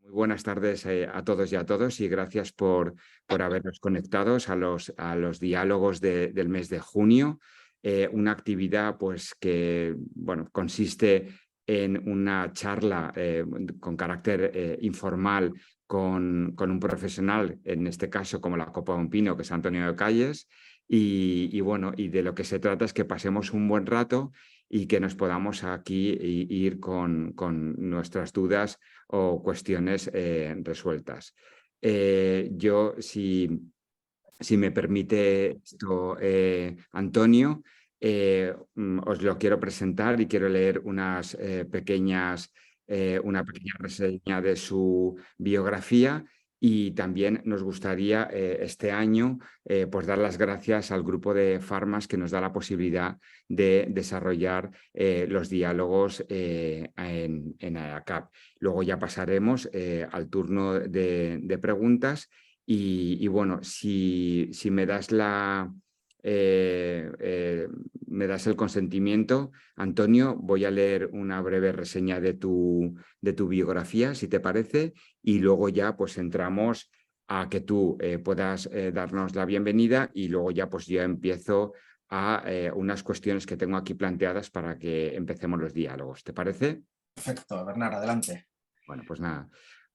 Muy buenas tardes a todos y a todos y gracias por habernos conectados a los diálogos del mes de junio. Una actividad pues, que bueno, consiste en una charla con carácter informal con un profesional, en este caso como la Copa de un Pino, que es Antonio de Calles, bueno, y de lo que se trata es que pasemos un buen rato y que nos podamos aquí ir con nuestras dudas o cuestiones resueltas. Yo, si me permite esto, Antonio, os lo quiero presentar y quiero leer una pequeña reseña de su biografía. Y también nos gustaría este año pues dar las gracias al grupo de Farmas que nos da la posibilidad de desarrollar los diálogos en ACAP. Luego ya pasaremos al turno de preguntas bueno, si me das me das el consentimiento, Antonio, voy a leer una breve reseña de tu biografía, si te parece, y luego ya pues entramos a que tú puedas darnos la bienvenida y luego ya pues yo empiezo a unas cuestiones que tengo aquí planteadas para que empecemos los diálogos. ¿Te parece? Perfecto, Bernard, adelante. Bueno, pues nada.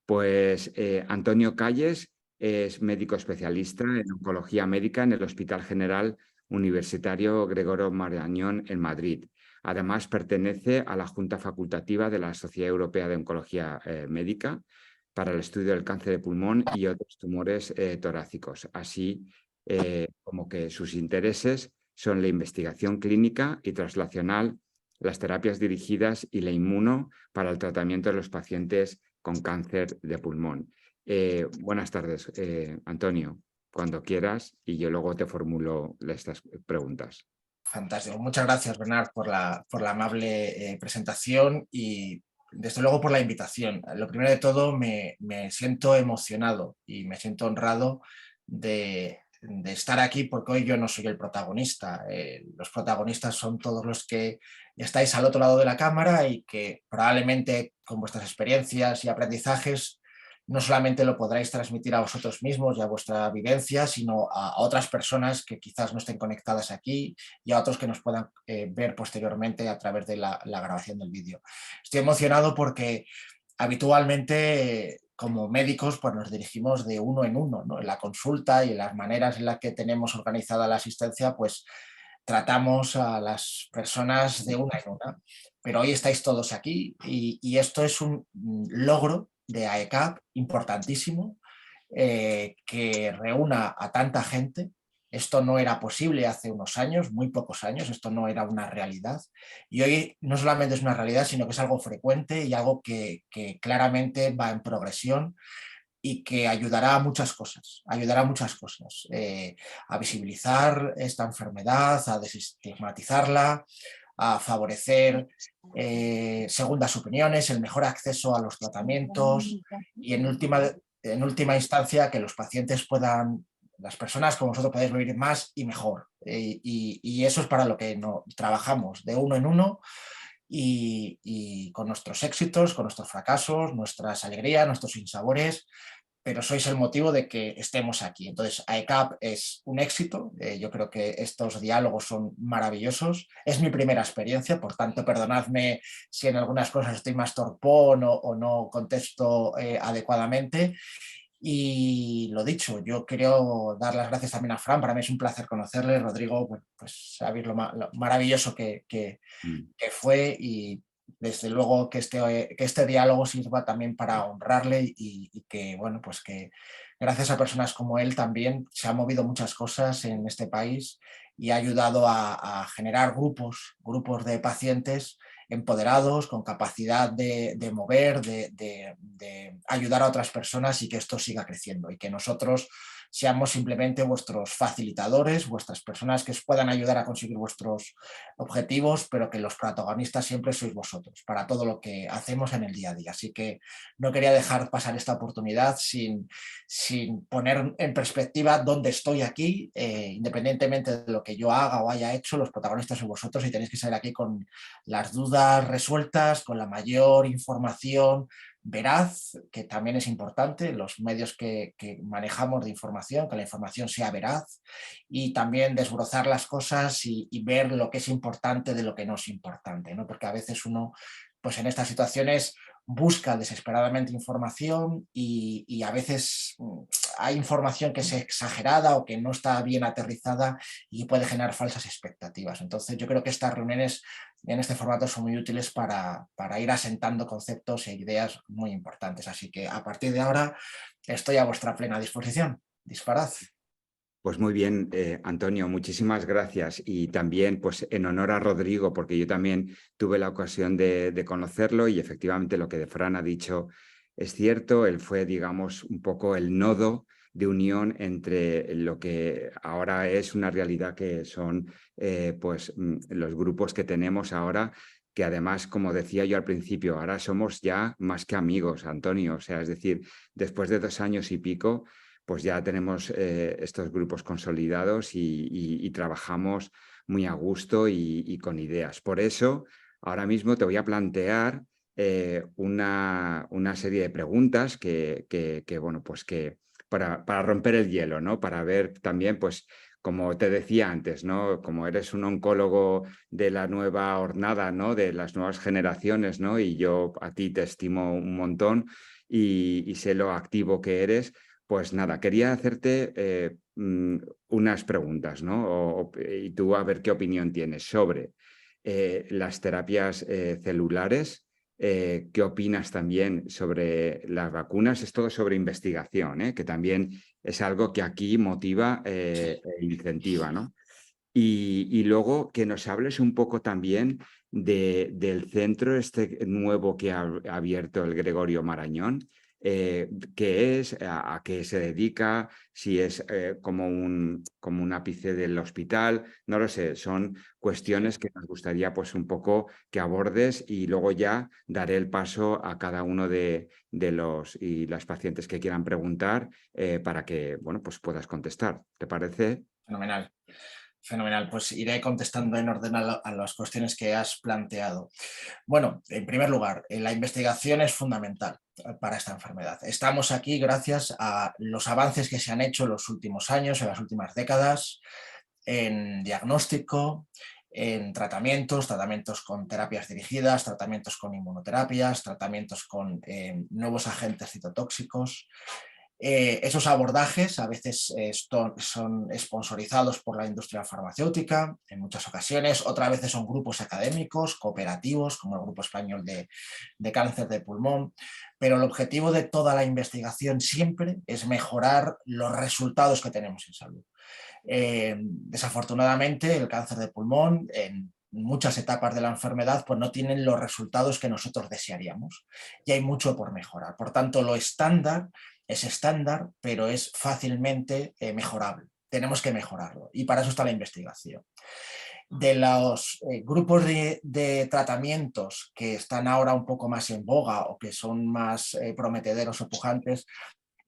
Pues Antonio Calles es médico especialista en oncología médica en el Hospital General Universitario Gregorio Marañón en Madrid. Además, pertenece a la Junta Facultativa de la Sociedad Europea de Oncología Médica para el estudio del cáncer de pulmón y otros tumores torácicos, así como que sus intereses son la investigación clínica y translacional, las terapias dirigidas y la inmuno para el tratamiento de los pacientes con cáncer de pulmón. Buenas tardes, Antonio, cuando quieras y yo luego te formulo estas preguntas. Fantástico. Muchas gracias, Bernard, por la amable presentación y desde luego por la invitación. Lo primero de todo, me siento emocionado y me siento honrado de estar aquí porque hoy yo no soy el protagonista. Los protagonistas son todos los que estáis al otro lado de la cámara y que probablemente con vuestras experiencias y aprendizajes no solamente lo podráis transmitir a vosotros mismos y a vuestra vivencia, sino a otras personas que quizás no estén conectadas aquí y a otros que nos puedan ver posteriormente a través de la grabación del vídeo. Estoy emocionado porque habitualmente como médicos pues nos dirigimos de uno en uno, ¿no? En la consulta y en las maneras en las que tenemos organizada la asistencia, pues tratamos a las personas de una en una. Pero hoy estáis todos aquí y esto es un logro de AECAP importantísimo, que reúna a tanta gente. Esto no era posible hace unos años, muy pocos años, esto no era una realidad. Y hoy no solamente es una realidad, sino que es algo frecuente y algo que claramente va en progresión y que ayudará a muchas cosas, a visibilizar esta enfermedad, a desestigmatizarla, a favorecer segundas opiniones, el mejor acceso a los tratamientos y en última instancia que los pacientes puedan, las personas como vosotros podéis vivir más y mejor. Y eso es para lo que no, trabajamos de uno en uno y con nuestros éxitos, con nuestros fracasos, nuestras alegrías, nuestros sinsabores, pero sois el motivo de que estemos aquí. Entonces, AECAP es un éxito, yo creo que estos diálogos son maravillosos, es mi primera experiencia, por tanto, perdonadme si en algunas cosas estoy más torpón o no contesto adecuadamente. Y lo dicho, yo quiero dar las gracias también a Fran, para mí es un placer conocerle, Rodrigo, bueno, pues sabéis lo maravilloso que fue y desde luego que este diálogo sirva también para honrarle y que, bueno, pues que gracias a personas como él también se han movido muchas cosas en este país y ha ayudado a generar grupos de pacientes empoderados, con capacidad de mover, de ayudar a otras personas y que esto siga creciendo y que nosotros seamos simplemente vuestros facilitadores, vuestras personas que os puedan ayudar a conseguir vuestros objetivos, pero que los protagonistas siempre sois vosotros para todo lo que hacemos en el día a día. Así que no quería dejar pasar esta oportunidad sin poner en perspectiva dónde estoy aquí, independientemente de lo que yo haga o haya hecho, los protagonistas sois vosotros y tenéis que salir aquí con las dudas resueltas, con la mayor información veraz, que también es importante, los medios que manejamos de información, que la información sea veraz, y también desbrozar las cosas y ver lo que es importante de lo que no es importante, ¿no? Porque a veces uno, pues en estas situaciones, busca desesperadamente información y a veces hay información que es exagerada o que no está bien aterrizada y puede generar falsas expectativas. Entonces yo creo que estas reuniones en este formato son muy útiles para ir asentando conceptos e ideas muy importantes. Así que a partir de ahora estoy a vuestra plena disposición. Disparad. Pues muy bien, Antonio, muchísimas gracias. Y también, pues en honor a Rodrigo, porque yo también tuve la ocasión de conocerlo y efectivamente lo que Fran ha dicho es cierto. Él fue, digamos, un poco el nodo de unión entre lo que ahora es una realidad que son pues los grupos que tenemos ahora, que además, como decía yo al principio, ahora somos ya más que amigos, Antonio. O sea, es decir, después de 2 años y pico, pues ya tenemos estos grupos consolidados y trabajamos muy a gusto y con ideas. Por eso, ahora mismo te voy a plantear una serie de preguntas bueno, pues que para romper el hielo, ¿no? Para ver también, pues, como te decía antes, ¿no? Como eres un oncólogo de la nueva hornada, ¿no? De las nuevas generaciones, ¿no? Y yo a ti te estimo un montón y sé lo activo que eres. Pues nada, quería hacerte unas preguntas, ¿no? Y tú a ver qué opinión tienes sobre las terapias celulares. ¿Qué opinas también sobre las vacunas? Es todo sobre investigación, que también es algo que aquí motiva e incentiva, ¿no? Y luego que nos hables un poco también del centro este nuevo que ha abierto el Gregorio Marañón. ¿Qué es? ¿A qué se dedica? Si es como un ápice del hospital, no lo sé. Son cuestiones que nos gustaría pues un poco que abordes y luego ya daré el paso a cada uno de los y las pacientes que quieran preguntar para que bueno, pues puedas contestar. ¿Te parece? Fenomenal. Fenomenal, pues iré contestando en orden a las cuestiones que has planteado. Bueno, en primer lugar, la investigación es fundamental para esta enfermedad. Estamos aquí gracias a los avances que se han hecho en los últimos años, en las últimas décadas, en diagnóstico, en tratamientos con terapias dirigidas, tratamientos con inmunoterapias, tratamientos con nuevos agentes citotóxicos. Esos abordajes a veces son sponsorizados por la industria farmacéutica en muchas ocasiones, otras veces son grupos académicos, cooperativos, como el Grupo Español de Cáncer de Pulmón, pero el objetivo de toda la investigación siempre es mejorar los resultados que tenemos en salud. Desafortunadamente, el cáncer de pulmón en muchas etapas de la enfermedad pues no tienen los resultados que nosotros desearíamos y hay mucho por mejorar. Por tanto, lo estándar es estándar, pero es fácilmente mejorable. Tenemos que mejorarlo y para eso está la investigación. De los grupos de tratamientos que están ahora un poco más en boga o que son más prometederos o pujantes,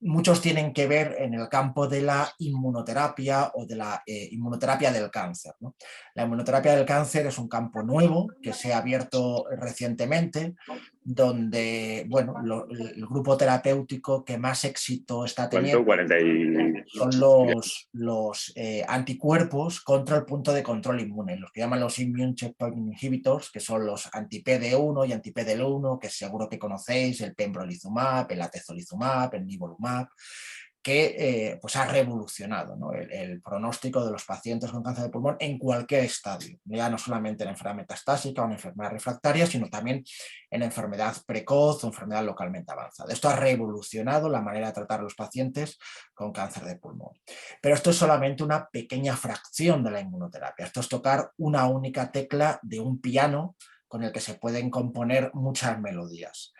muchos tienen que ver en el campo de la inmunoterapia o de la inmunoterapia del cáncer, ¿no? La inmunoterapia del cáncer es un campo nuevo que se ha abierto recientemente, donde bueno, el grupo terapéutico que más éxito está teniendo 40 y... son los anticuerpos contra el punto de control inmune, los que llaman los immune checkpoint inhibitors, que son los anti-PD1 y anti-PD-L1, que seguro que conocéis, el pembrolizumab, el atezolizumab, el nivolumab, que pues ha revolucionado, ¿no? el pronóstico de los pacientes con cáncer de pulmón en cualquier estadio, ya no solamente en enfermedad metastásica o en enfermedad refractaria, sino también en enfermedad precoz o enfermedad localmente avanzada. Esto ha revolucionado la manera de tratar a los pacientes con cáncer de pulmón. Pero esto es solamente una pequeña fracción de la inmunoterapia. Esto es tocar una única tecla de un piano con el que se pueden componer muchas melodías.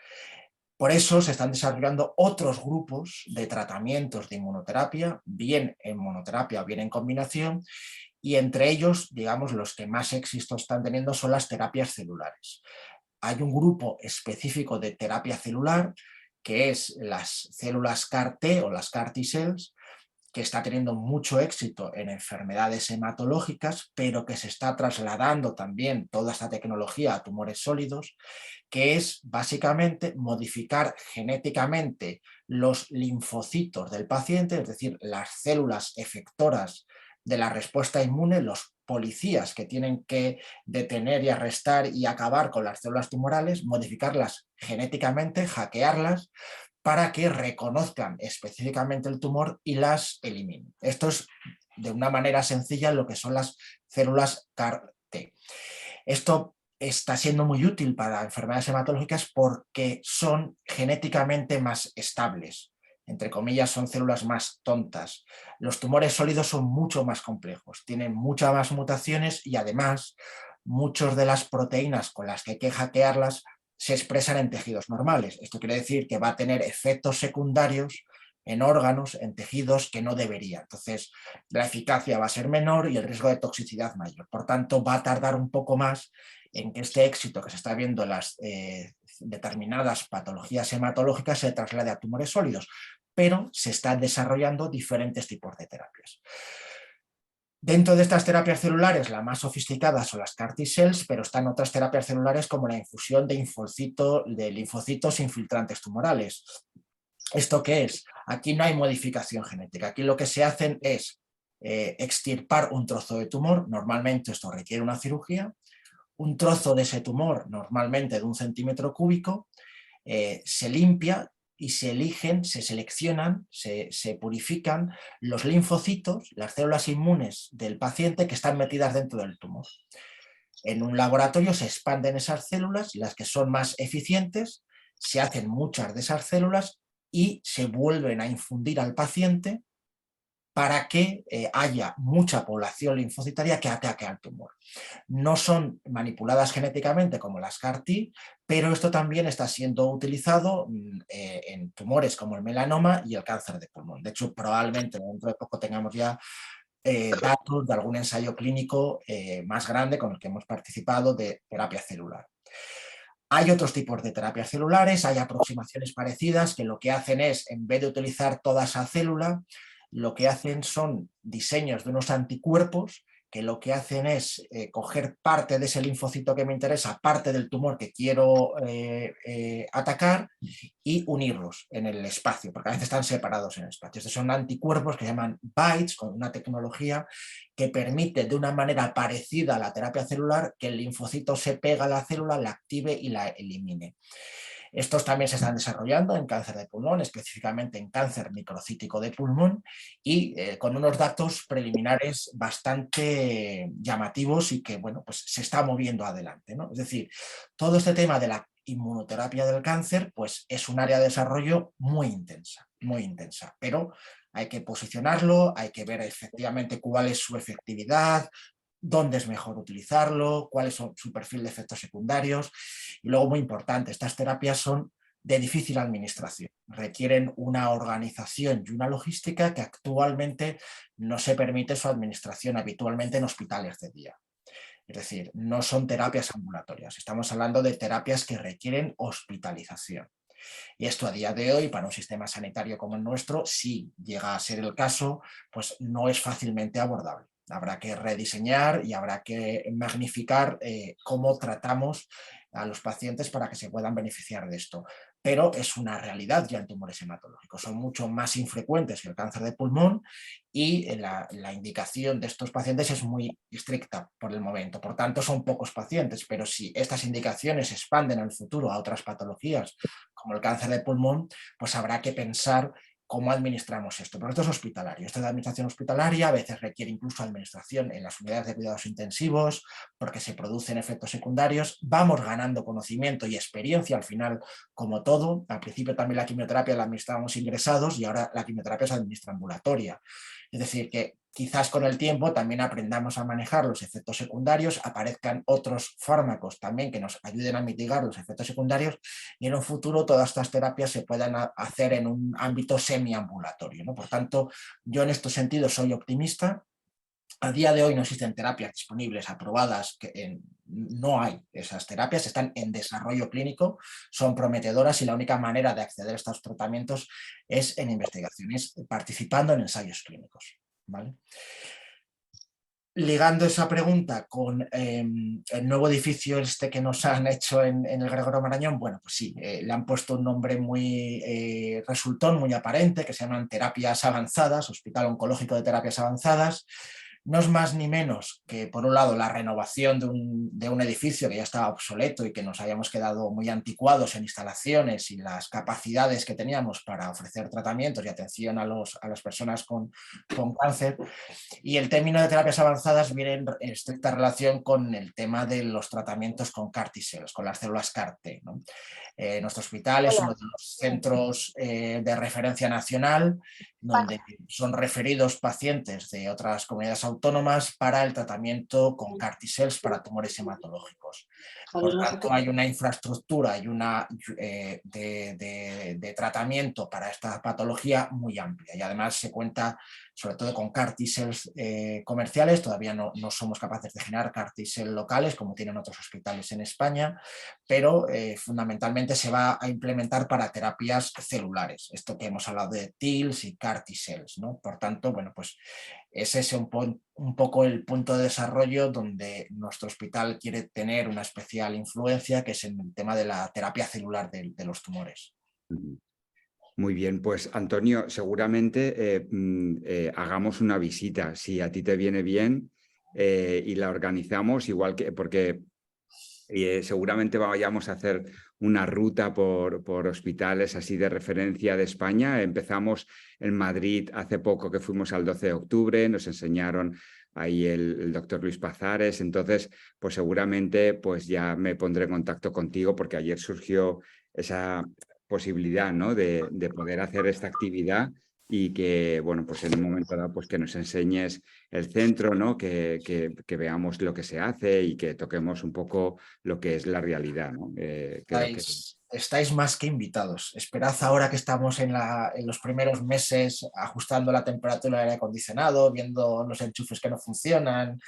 Por eso se están desarrollando otros grupos de tratamientos de inmunoterapia, bien en monoterapia o bien en combinación, y entre ellos, digamos, los que más éxito están teniendo son las terapias celulares. Hay un grupo específico de terapia celular, que es las células CAR-T o las CAR T-cells, que está teniendo mucho éxito en enfermedades hematológicas, pero que se está trasladando también toda esta tecnología a tumores sólidos, que es básicamente modificar genéticamente los linfocitos del paciente, es decir, las células efectoras de la respuesta inmune, los policías que tienen que detener y arrestar y acabar con las células tumorales, modificarlas genéticamente, hackearlas, para que reconozcan específicamente el tumor y las eliminen. Esto es, de una manera sencilla, lo que son las células CAR-T. Esto está siendo muy útil para enfermedades hematológicas porque son genéticamente más estables. Entre comillas, son células más tontas. Los tumores sólidos son mucho más complejos, tienen muchas más mutaciones y además muchas de las proteínas con las que hay que hackearlas se expresan en tejidos normales. Esto quiere decir que va a tener efectos secundarios en órganos, en tejidos que no debería. Entonces, la eficacia va a ser menor y el riesgo de toxicidad mayor. Por tanto, va a tardar un poco más en que este éxito que se está viendo en las determinadas patologías hematológicas se traslade a tumores sólidos, pero se están desarrollando diferentes tipos de terapias. Dentro de estas terapias celulares, la más sofisticada son las CAR T-cells, pero están otras terapias celulares como la infusión de linfocitos infiltrantes tumorales. ¿Esto qué es? Aquí no hay modificación genética. Aquí lo que se hacen es extirpar un trozo de tumor. Normalmente esto requiere una cirugía. Un trozo de ese tumor, normalmente de 1 centímetro cúbico, se limpia y se eligen, se seleccionan, se purifican los linfocitos, las células inmunes del paciente que están metidas dentro del tumor. En un laboratorio se expanden esas células, las que son más eficientes, se hacen muchas de esas células y se vuelven a infundir al paciente para que haya mucha población linfocitaria que ataque al tumor. No son manipuladas genéticamente como las CAR-T, pero esto también está siendo utilizado en tumores como el melanoma y el cáncer de pulmón. De hecho, probablemente dentro de poco tengamos ya datos de algún ensayo clínico más grande con el que hemos participado de terapia celular. Hay otros tipos de terapias celulares, hay aproximaciones parecidas que lo que hacen es, en vez de utilizar toda esa célula, lo que hacen son diseños de unos anticuerpos que lo que hacen es coger parte de ese linfocito que me interesa, parte del tumor que quiero atacar y unirlos en el espacio, porque a veces están separados en el espacio. Estos son anticuerpos que se llaman BiTEs, con una tecnología que permite de una manera parecida a la terapia celular que el linfocito se pega a la célula, la active y la elimine. Estos también se están desarrollando en cáncer de pulmón, específicamente en cáncer microcítico de pulmón y con unos datos preliminares bastante llamativos y que bueno, pues se está moviendo adelante, ¿no? Es decir, todo este tema de la inmunoterapia del cáncer pues es un área de desarrollo muy intensa, pero hay que posicionarlo, hay que ver efectivamente cuál es su efectividad, dónde es mejor utilizarlo, cuál es su perfil de efectos secundarios. Y luego, muy importante, estas terapias son de difícil administración, requieren una organización y una logística que actualmente no se permite su administración habitualmente en hospitales de día. Es decir, no son terapias ambulatorias, estamos hablando de terapias que requieren hospitalización. Y esto a día de hoy, para un sistema sanitario como el nuestro, si llega a ser el caso, pues no es fácilmente abordable. Habrá que rediseñar y habrá que magnificar cómo tratamos a los pacientes para que se puedan beneficiar de esto. Pero es una realidad ya en tumores hematológicos. Son mucho más infrecuentes que el cáncer de pulmón y la indicación de estos pacientes es muy estricta por el momento. Por tanto, son pocos pacientes, pero si estas indicaciones se expanden en el futuro a otras patologías como el cáncer de pulmón, pues habrá que pensar cómo administramos esto. Pero esto es hospitalario, esto es de administración hospitalaria, a veces requiere incluso administración en las unidades de cuidados intensivos porque se producen efectos secundarios. Vamos ganando conocimiento y experiencia al final, como todo. Al principio también la quimioterapia la administrábamos ingresados y ahora la quimioterapia se administra ambulatoria. Es decir, que quizás con el tiempo también aprendamos a manejar los efectos secundarios, aparezcan otros fármacos también que nos ayuden a mitigar los efectos secundarios y en un futuro todas estas terapias se puedan hacer en un ámbito semiambulatorio, ¿no? Por tanto, yo en este sentido soy optimista. A día de hoy no existen terapias disponibles, aprobadas, no hay esas terapias, están en desarrollo clínico, son prometedoras y la única manera de acceder a estos tratamientos es en investigaciones, participando en ensayos clínicos, ¿vale? Ligando esa pregunta con el nuevo edificio este que nos han hecho en el Gregorio Marañón, bueno, pues sí, le han puesto un nombre muy resultón, muy aparente, que se llaman terapias avanzadas, Hospital Oncológico de Terapias Avanzadas. No es más ni menos que, por un lado, la renovación de un edificio que ya estaba obsoleto y que nos habíamos quedado muy anticuados en instalaciones y las capacidades que teníamos para ofrecer tratamientos y atención a las personas con cáncer. Y el término de terapias avanzadas viene en estricta relación con el tema de los tratamientos con CAR T-cells, con las células CAR-T, ¿no? Nuestro hospital es uno de los centros de referencia nacional donde son referidos pacientes de otras comunidades autónomas para el tratamiento con CAR T-cells para tumores hematológicos. Por tanto, hay una infraestructura y de tratamiento para esta patología muy amplia, y además se cuenta sobre todo con CAR T-cells comerciales. Todavía no somos capaces de generar CAR T-cells locales como tienen otros hospitales en España, pero fundamentalmente se va a implementar para terapias celulares, esto que hemos hablado de TILs y CAR T-cells, ¿no? Por tanto, bueno, pues es ese un poco el punto de desarrollo donde nuestro hospital quiere tener una especial influencia, que es en el tema de la terapia celular de los tumores. Muy bien, pues Antonio, seguramente hagamos una visita, si a ti te viene bien, y la organizamos, igual que, porque seguramente vayamos a hacer una ruta por hospitales así de referencia de España. Empezamos en Madrid hace poco, que fuimos al 12 de octubre, nos enseñaron ahí el doctor Luis Pazares. Entonces, pues seguramente pues ya me pondré en contacto contigo, porque ayer surgió esa posibilidad, ¿no?, de poder hacer esta actividad, y que, bueno, pues en un momento dado, pues que nos enseñes el centro, ¿no?, que veamos lo que se hace y que toquemos un poco lo que es la realidad, ¿no? Estáis más que invitados. Esperad ahora que estamos en los primeros meses ajustando la temperatura del aire acondicionado, viendo los enchufes que no funcionan.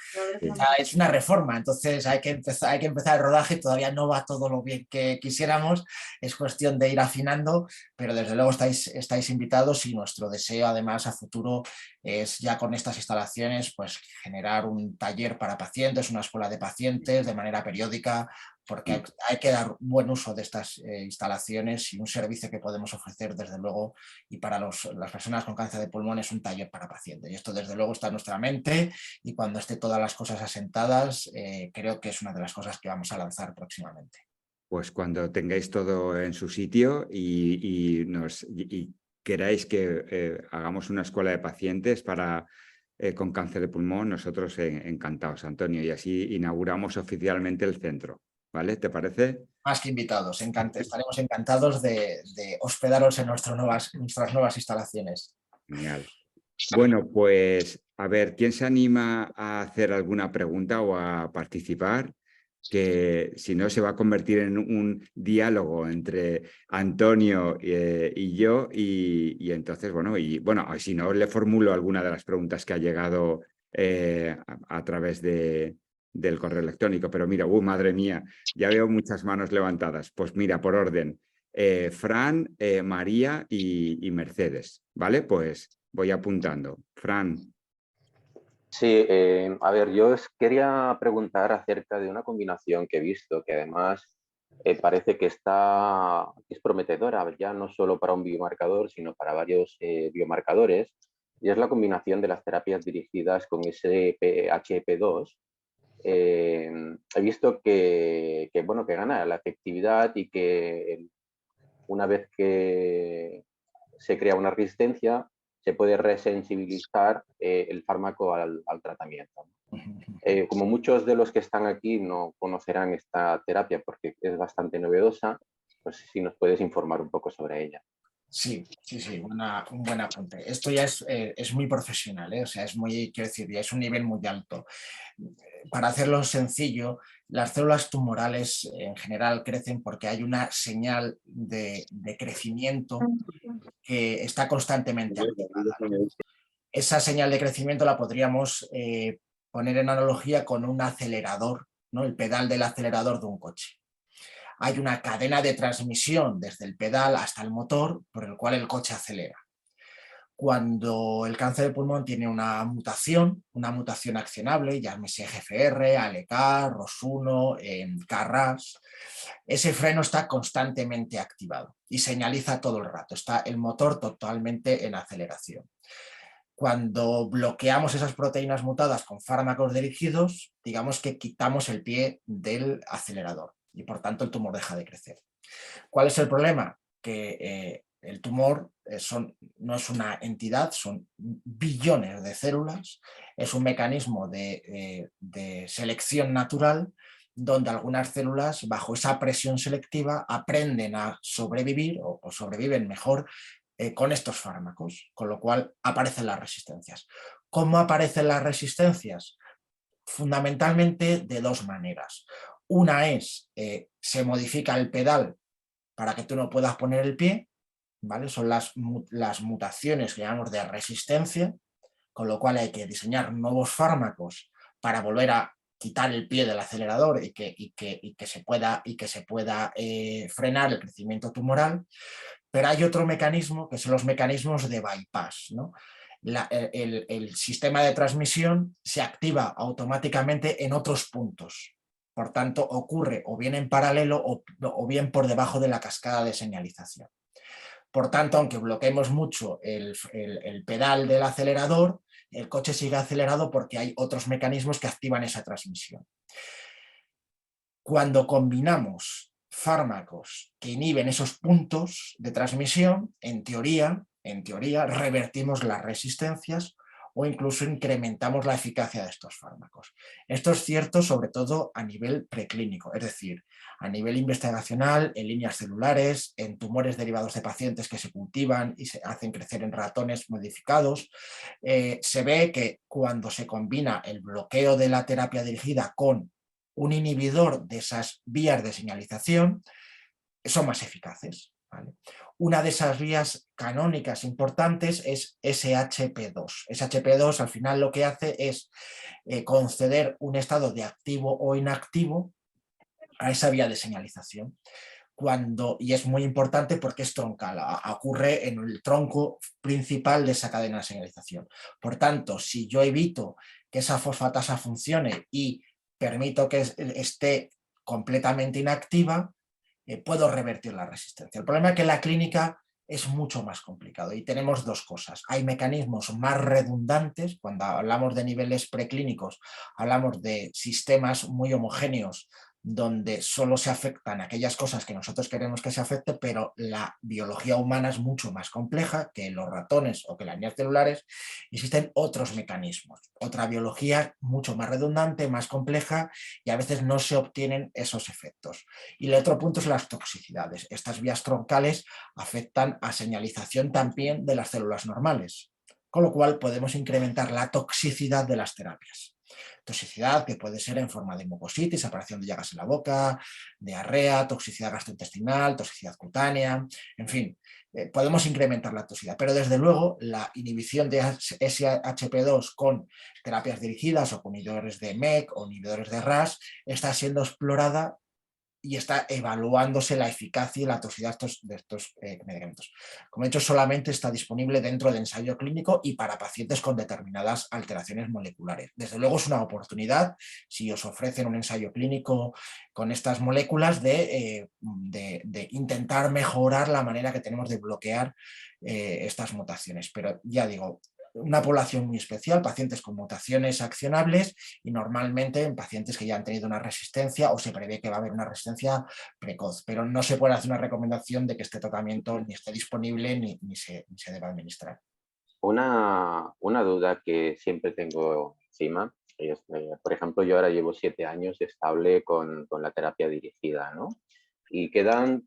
Es una reforma, entonces hay que empezar el rodaje y todavía no va todo lo bien que quisiéramos. Es cuestión de ir afinando, pero desde luego estáis invitados, y nuestro deseo además a futuro es, ya con estas instalaciones, pues generar un taller para pacientes, una escuela de pacientes de manera periódica, porque hay que dar buen uso de estas instalaciones, y un servicio que podemos ofrecer desde luego, y para las personas con cáncer de pulmón, es un taller para pacientes. Y esto desde luego está en nuestra mente, y cuando esté todas las cosas asentadas, creo que es una de las cosas que vamos a lanzar próximamente. Pues cuando tengáis todo en su sitio y queráis que hagamos una escuela de pacientes con cáncer de pulmón, nosotros encantados, Antonio, y así inauguramos oficialmente el centro, ¿vale? ¿Te parece? Más que invitados, estaremos encantados de hospedaros en nuestras nuevas instalaciones. Genial. Bueno, pues a ver, ¿quién se anima a hacer alguna pregunta o a participar? Que si no, se va a convertir en un diálogo entre Antonio y yo, y entonces, bueno, si no, le formulo alguna de las preguntas que ha llegado a través del correo electrónico. Pero mira, madre mía, ya veo muchas manos levantadas. Pues mira, por orden, Fran, María y Mercedes, ¿vale? Pues voy apuntando. Fran. Sí, a ver, yo os quería preguntar acerca de una combinación que he visto, que además parece que es prometedora, ya no solo para un biomarcador, sino para varios biomarcadores, y es la combinación de las terapias dirigidas con SPHP2. He visto bueno, que gana la efectividad, y que una vez que se crea una resistencia, se puede resensibilizar el fármaco al tratamiento. Como muchos de los que están aquí no conocerán esta terapia porque es bastante novedosa, pues si nos puedes informar un poco sobre ella. Sí, un buen apunte. Esto ya es muy profesional, ¿eh? O sea, quiero decir, ya es un nivel muy alto. Para hacerlo sencillo, las células tumorales en general crecen porque hay una señal de crecimiento que está constantemente activada. Esa señal de crecimiento la podríamos poner en analogía con un acelerador, ¿no? El pedal del acelerador de un coche. Hay una cadena de transmisión desde el pedal hasta el motor por el cual el coche acelera. Cuando el cáncer de pulmón tiene una mutación accionable, llámese GFR, ALK, ROS1, KRAS, ese freno está constantemente activado y señaliza todo el rato, está el motor totalmente en aceleración. Cuando bloqueamos esas proteínas mutadas con fármacos dirigidos, digamos que quitamos el pie del acelerador y por tanto el tumor deja de crecer. ¿Cuál es el problema? Que el tumor no es una entidad, son billones de células, es un mecanismo de selección natural donde algunas células bajo esa presión selectiva aprenden a sobrevivir o sobreviven mejor con estos fármacos, con lo cual aparecen las resistencias. ¿Cómo aparecen las resistencias? Fundamentalmente de dos maneras. Una es, se modifica el pedal para que tú no puedas poner el pie, ¿vale? Son las mutaciones que llamamos de resistencia, con lo cual hay que diseñar nuevos fármacos para volver a quitar el pie del acelerador y que se pueda frenar el crecimiento tumoral. Pero hay otro mecanismo que son los mecanismos de bypass, ¿no? El sistema de transmisión se activa automáticamente en otros puntos. Por tanto, ocurre o bien en paralelo o bien por debajo de la cascada de señalización. Por tanto, aunque bloqueemos mucho el pedal del acelerador, el coche sigue acelerado porque hay otros mecanismos que activan esa transmisión. Cuando combinamos fármacos que inhiben esos puntos de transmisión, en teoría revertimos las resistencias o incluso incrementamos la eficacia de estos fármacos. Esto es cierto sobre todo a nivel preclínico, es decir, a nivel investigacional, en líneas celulares, en tumores derivados de pacientes que se cultivan y se hacen crecer en ratones modificados. Se ve que cuando se combina el bloqueo de la terapia dirigida con un inhibidor de esas vías de señalización, son más eficaces, ¿vale? Una de esas vías canónicas importantes es SHP2. SHP2 al final lo que hace es conceder un estado de activo o inactivo a esa vía de señalización. Y es muy importante porque es troncal, ocurre en el tronco principal de esa cadena de señalización. Por tanto, si yo evito que esa fosfatasa funcione y permito que esté completamente inactiva, puedo revertir la resistencia. El problema es que en la clínica es mucho más complicado y tenemos dos cosas. Hay mecanismos más redundantes, cuando hablamos de niveles preclínicos, hablamos de sistemas muy homogéneos donde solo se afectan aquellas cosas que nosotros queremos que se afecte, pero la biología humana es mucho más compleja que los ratones o que las líneas celulares. Existen otros mecanismos, otra biología mucho más redundante, más compleja y a veces no se obtienen esos efectos. Y el otro punto es las toxicidades. Estas vías troncales afectan a señalización también de las células normales, con lo cual podemos incrementar la toxicidad de las terapias. Toxicidad que puede ser en forma de mucositis, aparición de llagas en la boca, diarrea, toxicidad gastrointestinal, toxicidad cutánea, en fin, podemos incrementar la toxicidad, pero desde luego la inhibición de SHP2 con terapias dirigidas o con inhibidores de MEK o inhibidores de RAS está siendo explorada y está evaluándose la eficacia y la toxicidad de estos medicamentos. Como he dicho, solamente está disponible dentro de ensayo clínico y para pacientes con determinadas alteraciones moleculares. Desde luego es una oportunidad, si os ofrecen un ensayo clínico con estas moléculas, de intentar mejorar la manera que tenemos de bloquear estas mutaciones. Pero ya digo, una población muy especial, pacientes con mutaciones accionables y normalmente en pacientes que ya han tenido una resistencia o se prevé que va a haber una resistencia precoz, pero no se puede hacer una recomendación de que este tratamiento ni esté disponible ni se deba administrar. Una duda que siempre tengo encima es, por ejemplo, yo ahora llevo 7 años estable con la terapia dirigida, ¿no? Y quedan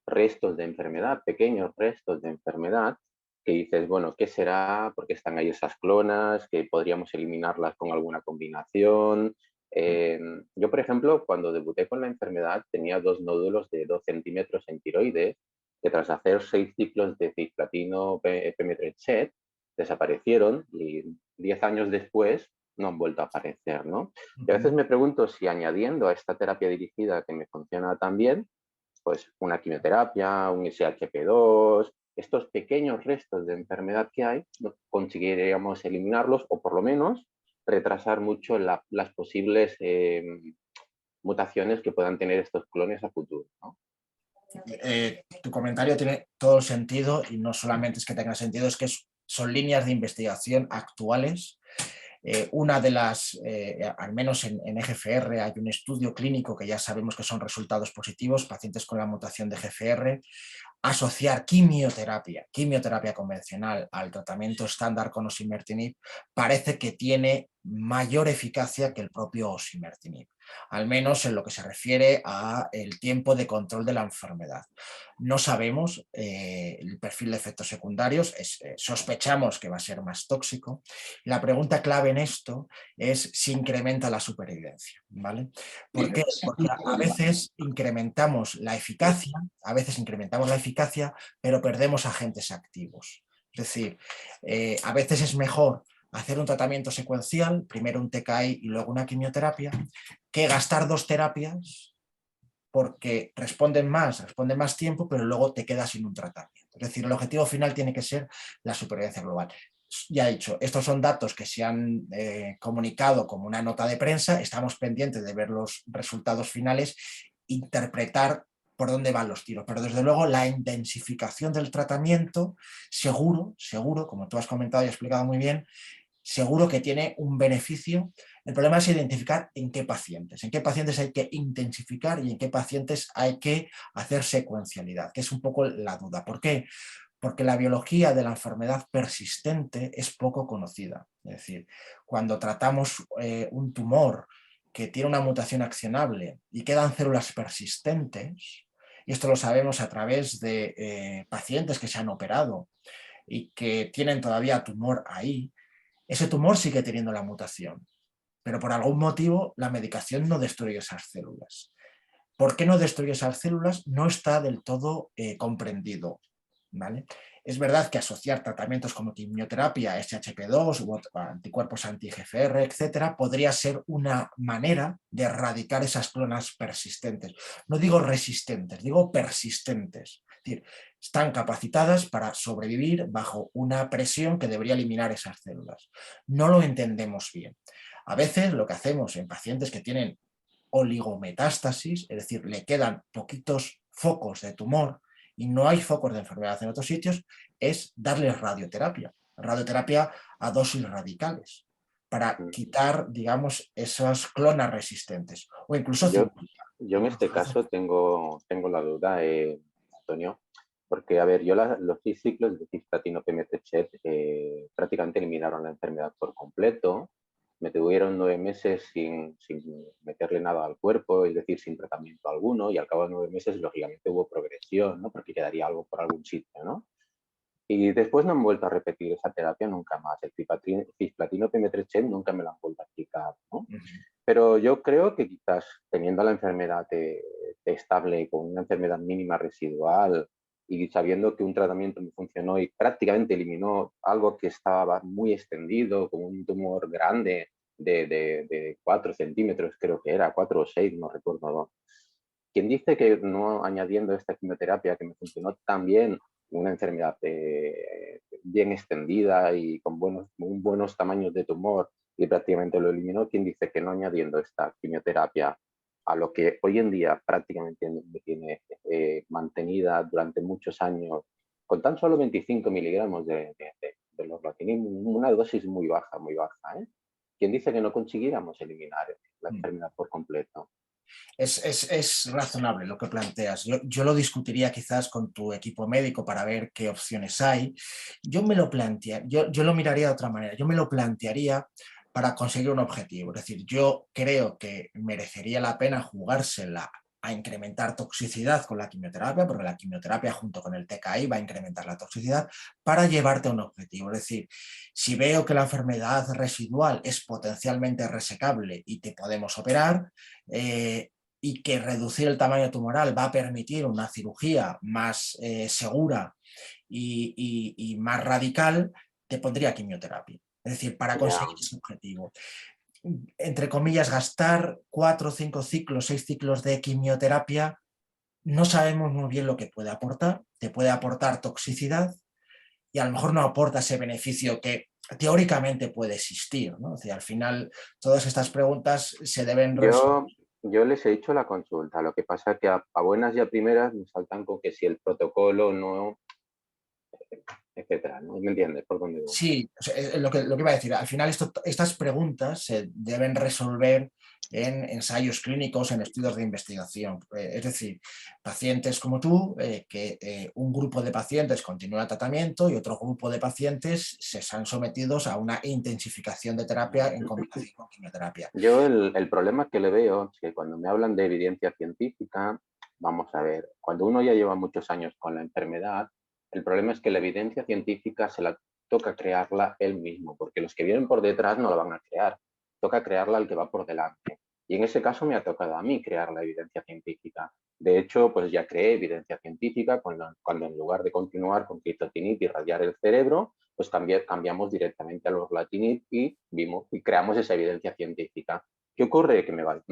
restos de enfermedad, pequeños restos de enfermedad, que dices, bueno, ¿qué será? Porque están ahí esas clonas, que podríamos eliminarlas con alguna combinación. Yo, por ejemplo, cuando debuté con la enfermedad, tenía 2 nódulos de 2 centímetros en tiroides, que tras hacer 6 ciclos de cisplatino, pemetrexed, desaparecieron y 10 años después no han vuelto a aparecer, ¿no? Y a veces me pregunto si añadiendo a esta terapia dirigida que me funciona tan bien, pues una quimioterapia, un SHP2, estos pequeños restos de enfermedad que hay, ¿no?, conseguiríamos eliminarlos o por lo menos retrasar mucho las posibles mutaciones que puedan tener estos clones a futuro, ¿no? Tu comentario tiene todo el sentido y no solamente es que tenga sentido, es que son líneas de investigación actuales. Una de las, al menos en EGFR, hay un estudio clínico que ya sabemos que son resultados positivos, pacientes con la mutación de EGFR, asociar quimioterapia convencional al tratamiento estándar con osimertinib parece que tiene mayor eficacia que el propio osimertinib, al menos en lo que se refiere a el tiempo de control de la enfermedad. No sabemos el perfil de efectos secundarios, sospechamos que va a ser más tóxico. La pregunta clave en esto es si incrementa la supervivencia, ¿vale? ¿Por qué? Porque a veces incrementamos la eficacia, pero perdemos agentes activos. Es decir, a veces es mejor hacer un tratamiento secuencial, primero un TKI y luego una quimioterapia, que gastar 2 terapias porque responden más tiempo, pero luego te quedas sin un tratamiento. Es decir, el objetivo final tiene que ser la supervivencia global. Ya he dicho, estos son datos que se han comunicado como una nota de prensa, estamos pendientes de ver los resultados finales, interpretar por dónde van los tiros, pero desde luego la intensificación del tratamiento, seguro, como tú has comentado y explicado muy bien, seguro que tiene un beneficio. El problema es identificar en qué pacientes hay que intensificar y en qué pacientes hay que hacer secuencialidad, que es un poco la duda. ¿Por qué? Porque la biología de la enfermedad persistente es poco conocida. Es decir, cuando tratamos un tumor que tiene una mutación accionable y quedan células persistentes, y esto lo sabemos a través de pacientes que se han operado y que tienen todavía tumor ahí, ese tumor sigue teniendo la mutación, pero por algún motivo la medicación no destruye esas células. ¿Por qué no destruye esas células? No está del todo comprendido, ¿vale? Es verdad que asociar tratamientos como quimioterapia, SHP2 u anticuerpos anti-EGFR, etcétera, podría ser una manera de erradicar esas clonas persistentes. No digo resistentes, digo persistentes. Es decir, están capacitadas para sobrevivir bajo una presión que debería eliminar esas células. No lo entendemos bien. A veces lo que hacemos en pacientes que tienen oligometástasis, es decir, le quedan poquitos focos de tumor y no hay focos de enfermedad en otros sitios, es darles radioterapia a dosis radicales, para quitar, digamos, esas clonas resistentes, o incluso cirugía. Yo en este caso tengo la duda, Antonio, porque, a ver, yo los 6 ciclos de cisplatino pemetrexed prácticamente eliminaron la enfermedad por completo. Me tuvieron 9 meses sin meterle nada al cuerpo, es decir, sin tratamiento alguno, y al cabo de 9 meses, lógicamente, hubo progresión, ¿no? Porque quedaría algo por algún sitio, ¿no? Y después no han vuelto a repetir esa terapia nunca más. El cisplatino pemetrexed nunca me lo han vuelto a aplicar, ¿no? Pero yo creo que quizás teniendo la enfermedad estable, con una enfermedad mínima residual y sabiendo que un tratamiento me funcionó y prácticamente eliminó algo que estaba muy extendido, como un tumor grande de 4 centímetros, creo que era, 4 o 6, no recuerdo. Quien dice que no añadiendo esta quimioterapia que me funcionó tan bien, una enfermedad bien extendida y con buenos tamaños de tumor y prácticamente lo eliminó, quien dice que no añadiendo esta quimioterapia a lo que hoy en día prácticamente me tiene mantenida durante muchos años con tan solo 25 miligramos de lorlatinib, una dosis muy baja, ¿eh? Quien dice que no consiguiéramos eliminar la enfermedad por completo. Es razonable lo que planteas. Yo lo discutiría quizás con tu equipo médico para ver qué opciones hay. Yo lo miraría de otra manera. Yo me lo plantearía para conseguir un objetivo. Es decir, yo creo que merecería la pena jugársela a incrementar toxicidad con la quimioterapia, porque la quimioterapia junto con el TKI va a incrementar la toxicidad para llevarte a un objetivo. Es decir, si veo que la enfermedad residual es potencialmente resecable y te podemos operar, y que reducir el tamaño tumoral va a permitir una cirugía más segura y más radical, te pondría quimioterapia. Es decir, para conseguir ese objetivo. Entre comillas, gastar 4, 5 ciclos, 6 ciclos de quimioterapia, no sabemos muy bien lo que puede aportar. Te puede aportar toxicidad y a lo mejor no aporta ese beneficio que teóricamente puede existir, ¿no? O sea, al final, todas estas preguntas se deben resolver. Yo les he hecho la consulta, lo que pasa es que a buenas y a primeras me saltan con que si el protocolo no, etcétera, ¿no? ¿Me entiendes por dónde voy? Sí, o sea, lo que iba a decir, al final estas preguntas se deben resolver en ensayos clínicos, en estudios de investigación. Es decir, pacientes como tú, que un grupo de pacientes continúa tratamiento y otro grupo de pacientes se están sometidos a una intensificación de terapia en combinación con quimioterapia. Yo el problema que le veo es que cuando me hablan de evidencia científica, vamos a ver, cuando uno ya lleva muchos años con la enfermedad, el problema es que la evidencia científica se la toca crearla él mismo, porque los que vienen por detrás no la van a crear, toca crearla al que va por delante. Y en ese caso me ha tocado a mí crear la evidencia científica. De hecho, pues ya creé evidencia científica cuando en lugar de continuar con crizotinib y radiar el cerebro, pues cambiamos directamente a los lorlatinib y creamos esa evidencia científica. ¿Qué ocurre? Que me va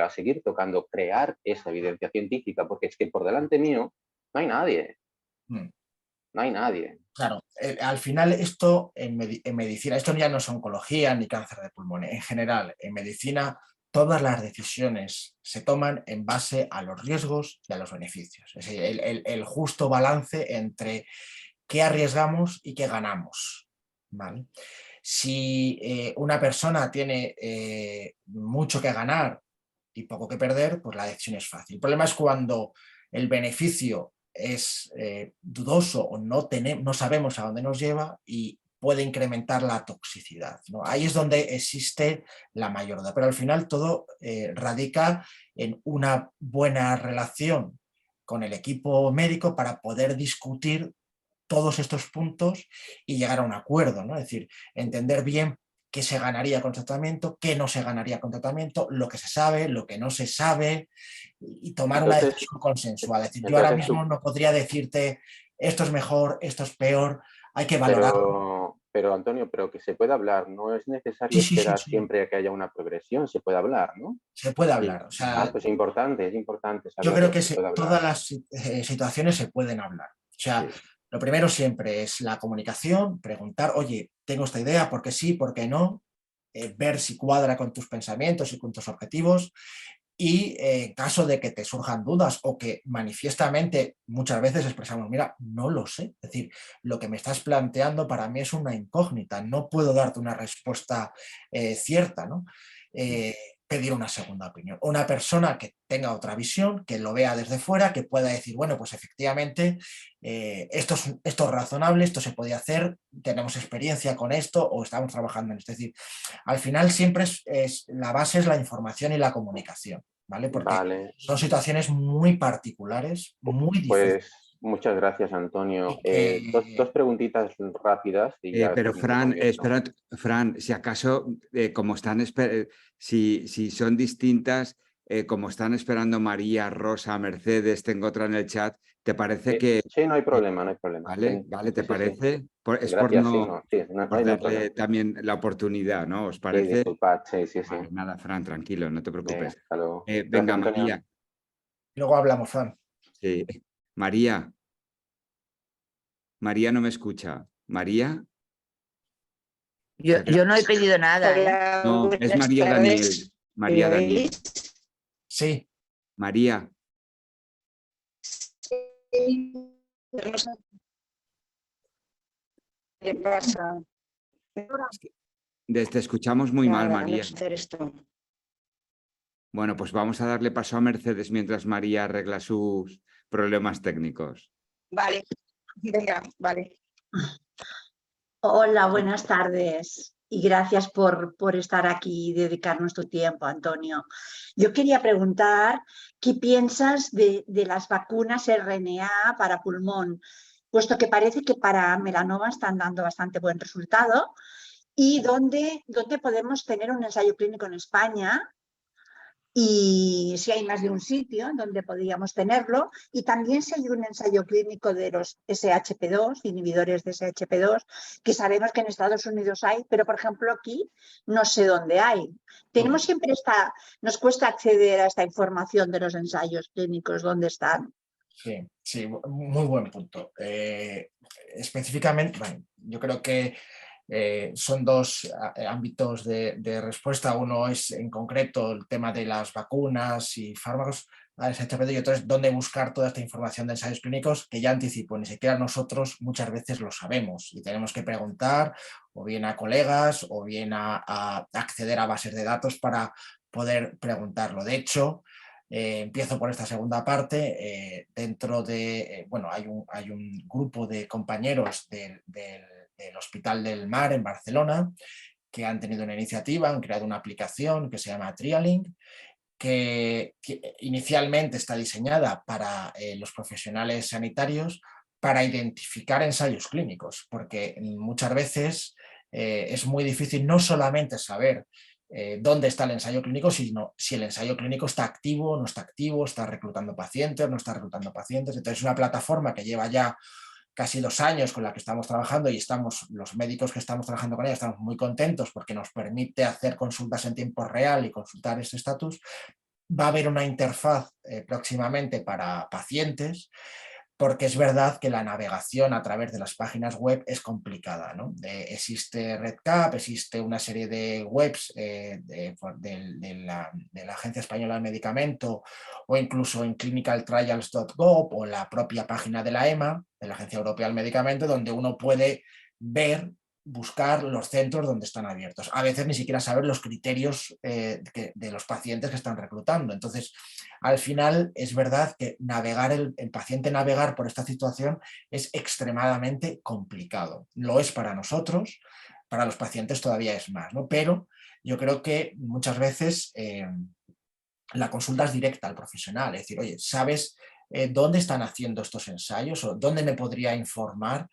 a seguir tocando crear esa evidencia científica, porque es que por delante mío no hay nadie. No hay nadie. Claro, al final esto en medicina, esto ya no es oncología ni cáncer de pulmón, en general, en medicina todas las decisiones se toman en base a los riesgos y a los beneficios. Es decir, el justo balance entre qué arriesgamos y qué ganamos, ¿vale? Si una persona tiene mucho que ganar y poco que perder, pues la decisión es fácil. El problema es cuando el beneficio es dudoso o no sabemos a dónde nos lleva y puede incrementar la toxicidad, ¿no? Ahí es donde existe la mayor duda, pero al final todo radica en una buena relación con el equipo médico para poder discutir todos estos puntos y llegar a un acuerdo, ¿no? Es decir, entender bien qué se ganaría con tratamiento, qué no se ganaría con tratamiento, lo que se sabe, lo que no se sabe y tomar una decisión consensual. Es decir, yo ahora mismo no podría decirte esto es mejor, esto es peor, hay que valorarlo. Pero Antonio, pero que se puede hablar, no es necesario esperar siempre a que haya una progresión, se puede hablar, ¿no? Se puede hablar. O sea, pues es importante yo creo que todas las situaciones se pueden hablar. O sea, lo primero siempre es la comunicación, preguntar, oye, tengo esta idea, ¿por qué sí, por qué no? Ver si cuadra con tus pensamientos y con tus objetivos. Y en caso de que te surjan dudas o que manifiestamente muchas veces expresamos, mira, no lo sé, es decir, lo que me estás planteando para mí es una incógnita, no puedo darte una respuesta cierta, ¿no? Pedir una segunda opinión. Una persona que tenga otra visión, que lo vea desde fuera, que pueda decir, bueno, pues efectivamente esto es razonable, esto se puede hacer, tenemos experiencia con esto o estamos trabajando en esto. Es decir, al final siempre la base es la información y la comunicación, ¿vale? Porque son situaciones muy particulares, muy difíciles. Pues muchas gracias, Antonio. Dos preguntitas rápidas. Y ya pero Fran, espera, Fran, si acaso, como están, si son distintas, como están esperando María, Rosa, Mercedes, tengo otra en el chat, ¿te parece que...? Sí, no hay problema, no hay problema. Vale, ¿te parece? Sí. Es Gracias, por darle también la oportunidad, ¿no? ¿Os parece? Sí, disculpad, sí. Vale, nada, Fran, tranquilo, no te preocupes. Hasta luego. Venga, Gracias, María. Luego hablamos, Fran. Sí. María. María no me escucha. ¿María? Yo no he pedido nada. Hola, no, es María Daniel. María Daniel. Sí. María. Sí. ¿Qué pasa? Te escuchamos muy mal, María. Hacer esto. Bueno, pues vamos a darle paso a Mercedes mientras María arregla sus problemas técnicos. Vale, venga, vale. Hola, buenas tardes y gracias por estar aquí y dedicarnos tu tiempo, Antonio. Yo quería preguntar qué piensas de las vacunas RNA para pulmón, puesto que parece que para melanoma están dando bastante buen resultado y dónde podemos tener un ensayo clínico en España y si hay más de un sitio donde podríamos tenerlo, y también si hay un ensayo clínico de los SHP2, inhibidores de SHP2, que sabemos que en Estados Unidos hay, pero por ejemplo aquí no sé dónde hay. Tenemos siempre nos cuesta acceder a esta información de los ensayos clínicos, ¿dónde están? Sí, sí, muy buen punto. Específicamente, bueno, yo creo que son dos ámbitos de respuesta. Uno es en concreto el tema de las vacunas y fármacos ASHP, y otro es dónde buscar toda esta información de ensayos clínicos, que ya anticipo, ni siquiera nosotros muchas veces lo sabemos y tenemos que preguntar o bien a colegas o bien a acceder a bases de datos para poder preguntarlo. De hecho, empiezo por esta segunda parte. Dentro de, bueno, hay un grupo de compañeros del Hospital del Mar en Barcelona que han tenido una iniciativa, han creado una aplicación que se llama Trialink, que inicialmente está diseñada para los profesionales sanitarios para identificar ensayos clínicos, porque muchas veces es muy difícil no solamente saber dónde está el ensayo clínico, sino si el ensayo clínico está activo, no está activo, está reclutando pacientes, no está reclutando pacientes. Entonces es una plataforma que lleva ya casi 2 años con la que estamos trabajando, y los médicos que estamos trabajando con ella estamos muy contentos porque nos permite hacer consultas en tiempo real y consultar ese estatus. Va a haber una interfaz próximamente para pacientes, porque es verdad que la navegación a través de las páginas web es complicada, ¿no? Existe RedCap, existe una serie de webs de la Agencia Española del Medicamento, o incluso en clinicaltrials.gov o la propia página de la EMA, de la Agencia Europea del Medicamento, donde uno puede buscar los centros donde están abiertos. A veces ni siquiera saber los criterios de los pacientes que están reclutando. Entonces, al final es verdad que el paciente navegar por esta situación es extremadamente complicado. Lo es para nosotros, para los pacientes todavía es más, ¿no? Pero yo creo que muchas veces la consulta es directa al profesional, es decir, oye, ¿sabes dónde están haciendo estos ensayos o dónde me podría informar?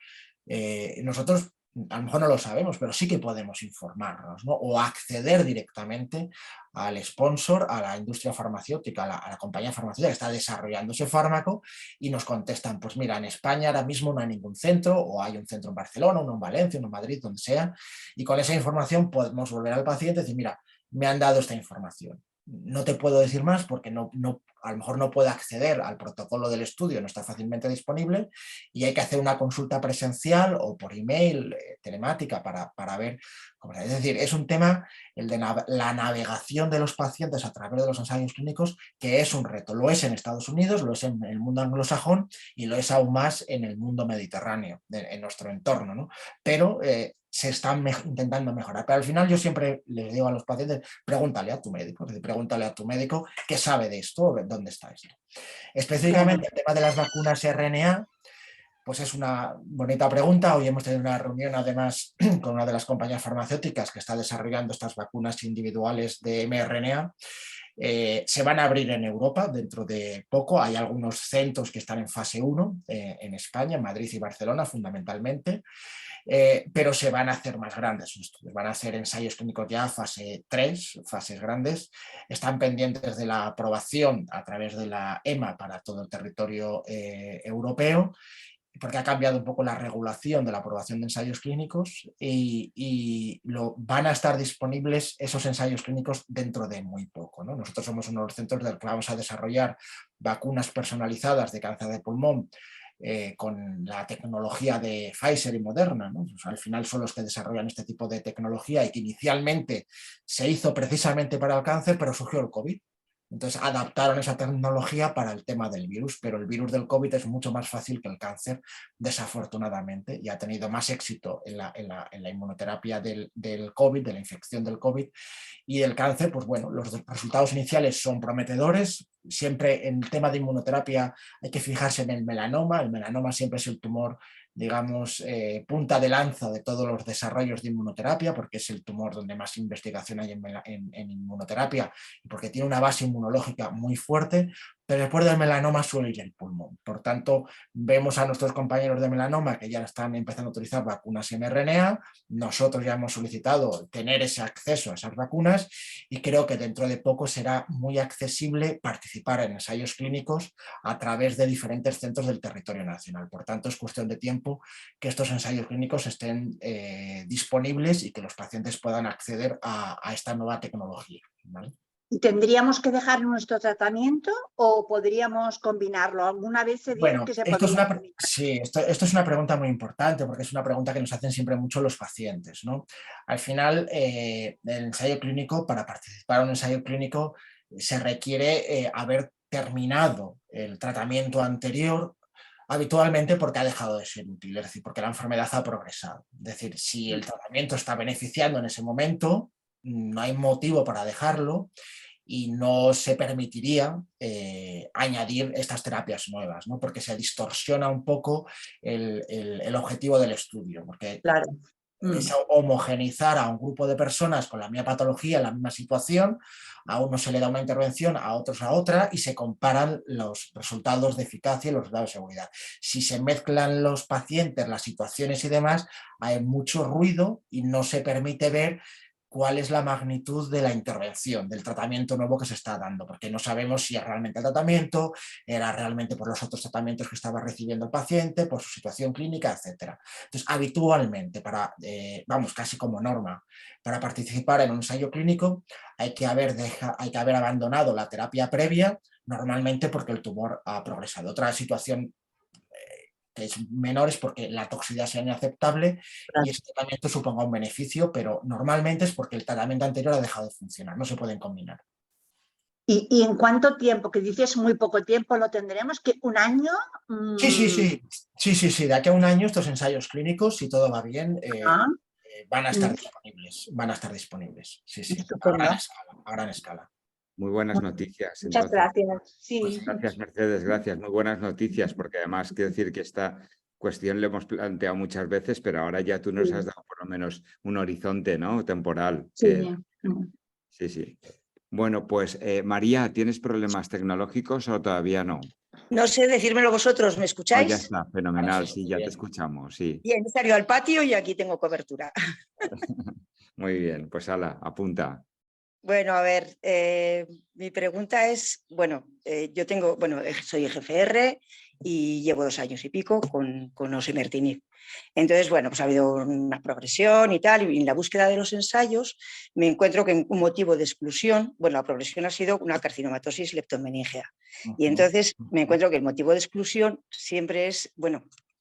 Nosotros a lo mejor no lo sabemos, pero sí que podemos informarnos, ¿no? O acceder directamente al sponsor, a la industria farmacéutica, a la compañía farmacéutica que está desarrollando ese fármaco, y nos contestan, pues mira, en España ahora mismo no hay ningún centro, o hay un centro en Barcelona, uno en Valencia, uno en Madrid, donde sea, y con esa información podemos volver al paciente y decir, mira, me han dado esta información. No te puedo decir más porque a lo mejor no puedo acceder al protocolo del estudio, no está fácilmente disponible, y hay que hacer una consulta presencial o por email, telemática, para ver cómo es. Es decir, es un tema, el de la navegación de los pacientes a través de los ensayos clínicos, que es un reto. Lo es en Estados Unidos, lo es en el mundo anglosajón y lo es aún más en el mundo mediterráneo, en nuestro entorno, ¿no? Pero se están intentando mejorar. Pero al final yo siempre les digo a los pacientes, pregúntale a tu médico, qué sabe de esto, dónde está esto. Específicamente el tema de las vacunas RNA, pues es una bonita pregunta. Hoy hemos tenido una reunión además con una de las compañías farmacéuticas que está desarrollando estas vacunas individuales de mRNA. Se van a abrir en Europa dentro de poco. Hay algunos centros que están en fase 1 en España, en Madrid y Barcelona fundamentalmente. Pero se van a hacer más grandes estudios, van a hacer ensayos clínicos ya fase 3, fases grandes. Están pendientes de la aprobación a través de la EMA para todo el territorio europeo, porque ha cambiado un poco la regulación de la aprobación de ensayos clínicos, y van a estar disponibles esos ensayos clínicos dentro de muy poco, ¿no? Nosotros somos uno de los centros del que vamos a desarrollar vacunas personalizadas de cáncer de pulmón con la tecnología de Pfizer y Moderna, ¿no? O sea, al final son los que desarrollan este tipo de tecnología, y que inicialmente se hizo precisamente para el cáncer, pero surgió el COVID. Entonces adaptaron esa tecnología para el tema del virus, pero el virus del COVID es mucho más fácil que el cáncer, desafortunadamente, y ha tenido más éxito en la inmunoterapia del COVID, de la infección del COVID, y del cáncer. Pues bueno, los resultados iniciales son prometedores. Siempre en tema de inmunoterapia hay que fijarse en el melanoma siempre es el tumor, digamos, punta de lanza de todos los desarrollos de inmunoterapia, porque es el tumor donde más investigación hay en inmunoterapia, y porque tiene una base inmunológica muy fuerte, pero después del melanoma suele ir el pulmón. Por tanto, vemos a nuestros compañeros de melanoma que ya están empezando a utilizar vacunas mRNA, nosotros ya hemos solicitado tener ese acceso a esas vacunas y creo que dentro de poco será muy accesible participar en ensayos clínicos a través de diferentes centros del territorio nacional. Por tanto, es cuestión de tiempo que estos ensayos clínicos estén disponibles y que los pacientes puedan acceder a esta nueva tecnología, ¿vale? ¿Tendríamos que dejar nuestro tratamiento o podríamos combinarlo? Alguna vez se dijo Bueno, que se esto podría combinar. sí, esto es una pregunta muy importante porque es una pregunta que nos hacen siempre mucho los pacientes, ¿no? Al final, el ensayo clínico, para participar en un ensayo clínico, se requiere haber terminado el tratamiento anterior, habitualmente porque ha dejado de ser útil, es decir, porque la enfermedad ha progresado. Es decir, si el tratamiento está beneficiando en ese momento, no hay motivo para dejarlo y no se permitiría añadir estas terapias nuevas, ¿no? Porque se distorsiona un poco el objetivo del estudio, porque Claro. es homogeneizar a un grupo de personas con la misma patología, en la misma situación, a uno se le da una intervención, a otros a otra, y se comparan los resultados de eficacia y los resultados de seguridad. Si se mezclan los pacientes, las situaciones y demás, hay mucho ruido y no se permite ver cuál es la magnitud de la intervención, del tratamiento nuevo que se está dando, porque no sabemos si es realmente el tratamiento, era realmente por los otros tratamientos que estaba recibiendo el paciente, por su situación clínica, etc. Entonces, habitualmente, vamos, casi como norma, para participar en un ensayo clínico hay que haber abandonado la terapia previa, normalmente porque el tumor ha progresado. Otra situación que es menor es porque la toxicidad sea inaceptable y este tratamiento suponga un beneficio, pero normalmente es porque el tratamiento anterior ha dejado de funcionar, no se pueden combinar. ¿Y en cuánto tiempo? Que dices muy poco tiempo, ¿lo tendremos? ¿Que un año? Sí, de aquí a un año estos ensayos clínicos, si todo va bien, van a estar disponibles. Sí, a gran escala. Muy buenas noticias. Muchas gracias. Sí. Pues gracias, Mercedes, gracias. Muy buenas noticias, porque además quiero decir que esta cuestión la hemos planteado muchas veces, pero ahora ya tú nos has dado por lo menos un horizonte, ¿no?, temporal. Sí. Bueno, pues María, ¿tienes problemas tecnológicos o todavía no? No sé, decírmelo vosotros, ¿me escucháis? Ya está, fenomenal, sí, ya te escuchamos, sí. Bien, he salido al patio y aquí tengo cobertura. Muy bien, pues hala, apunta. Bueno, a ver, mi pregunta es, soy GFR y llevo 2 años y pico con osimertinib. Entonces, pues ha habido una progresión y tal, y en la búsqueda de los ensayos me encuentro que un motivo de exclusión, la progresión ha sido una carcinomatosis leptomeningea. Y entonces me encuentro que el motivo de exclusión siempre es,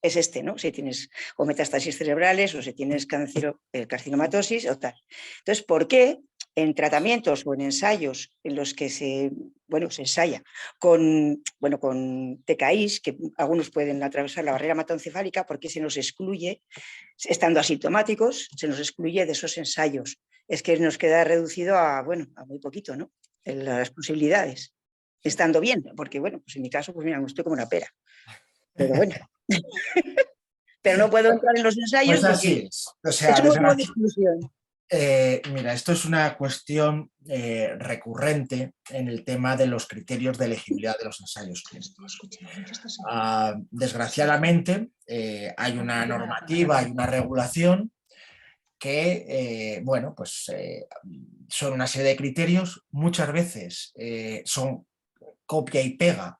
es este, ¿no? Si tienes o metástasis cerebrales o si tienes carcinomatosis o tal. Entonces, ¿por qué en tratamientos o en ensayos en los que se ensaya con TKIs, que algunos pueden atravesar la barrera hematoencefálica, porque se nos excluye, estando asintomáticos, se nos excluye de esos ensayos? Es que nos queda reducido a muy poquito, ¿no?, en las posibilidades, estando bien, porque pues en mi caso, me estoy como una pera. Pero pero no puedo entrar en los ensayos pues así porque es. O sea, es un motivo de exclusión. Mira, esto es una cuestión recurrente en el tema de los criterios de elegibilidad de los ensayos clínicos. Desgraciadamente, hay una normativa, hay una regulación que, son una serie de criterios, muchas veces son copia y pega,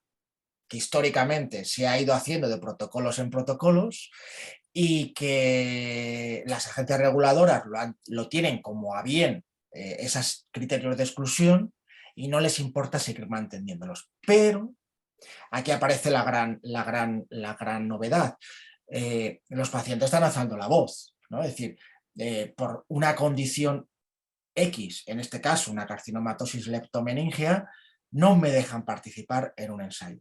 que históricamente se ha ido haciendo de protocolos en protocolos, y que las agencias reguladoras lo tienen como a bien esos criterios de exclusión y no les importa seguir manteniéndolos. Pero aquí aparece la gran novedad. Los pacientes están alzando la voz, ¿no? Es decir, por una condición X, en este caso una carcinomatosis leptomeningea, no me dejan participar en un ensayo.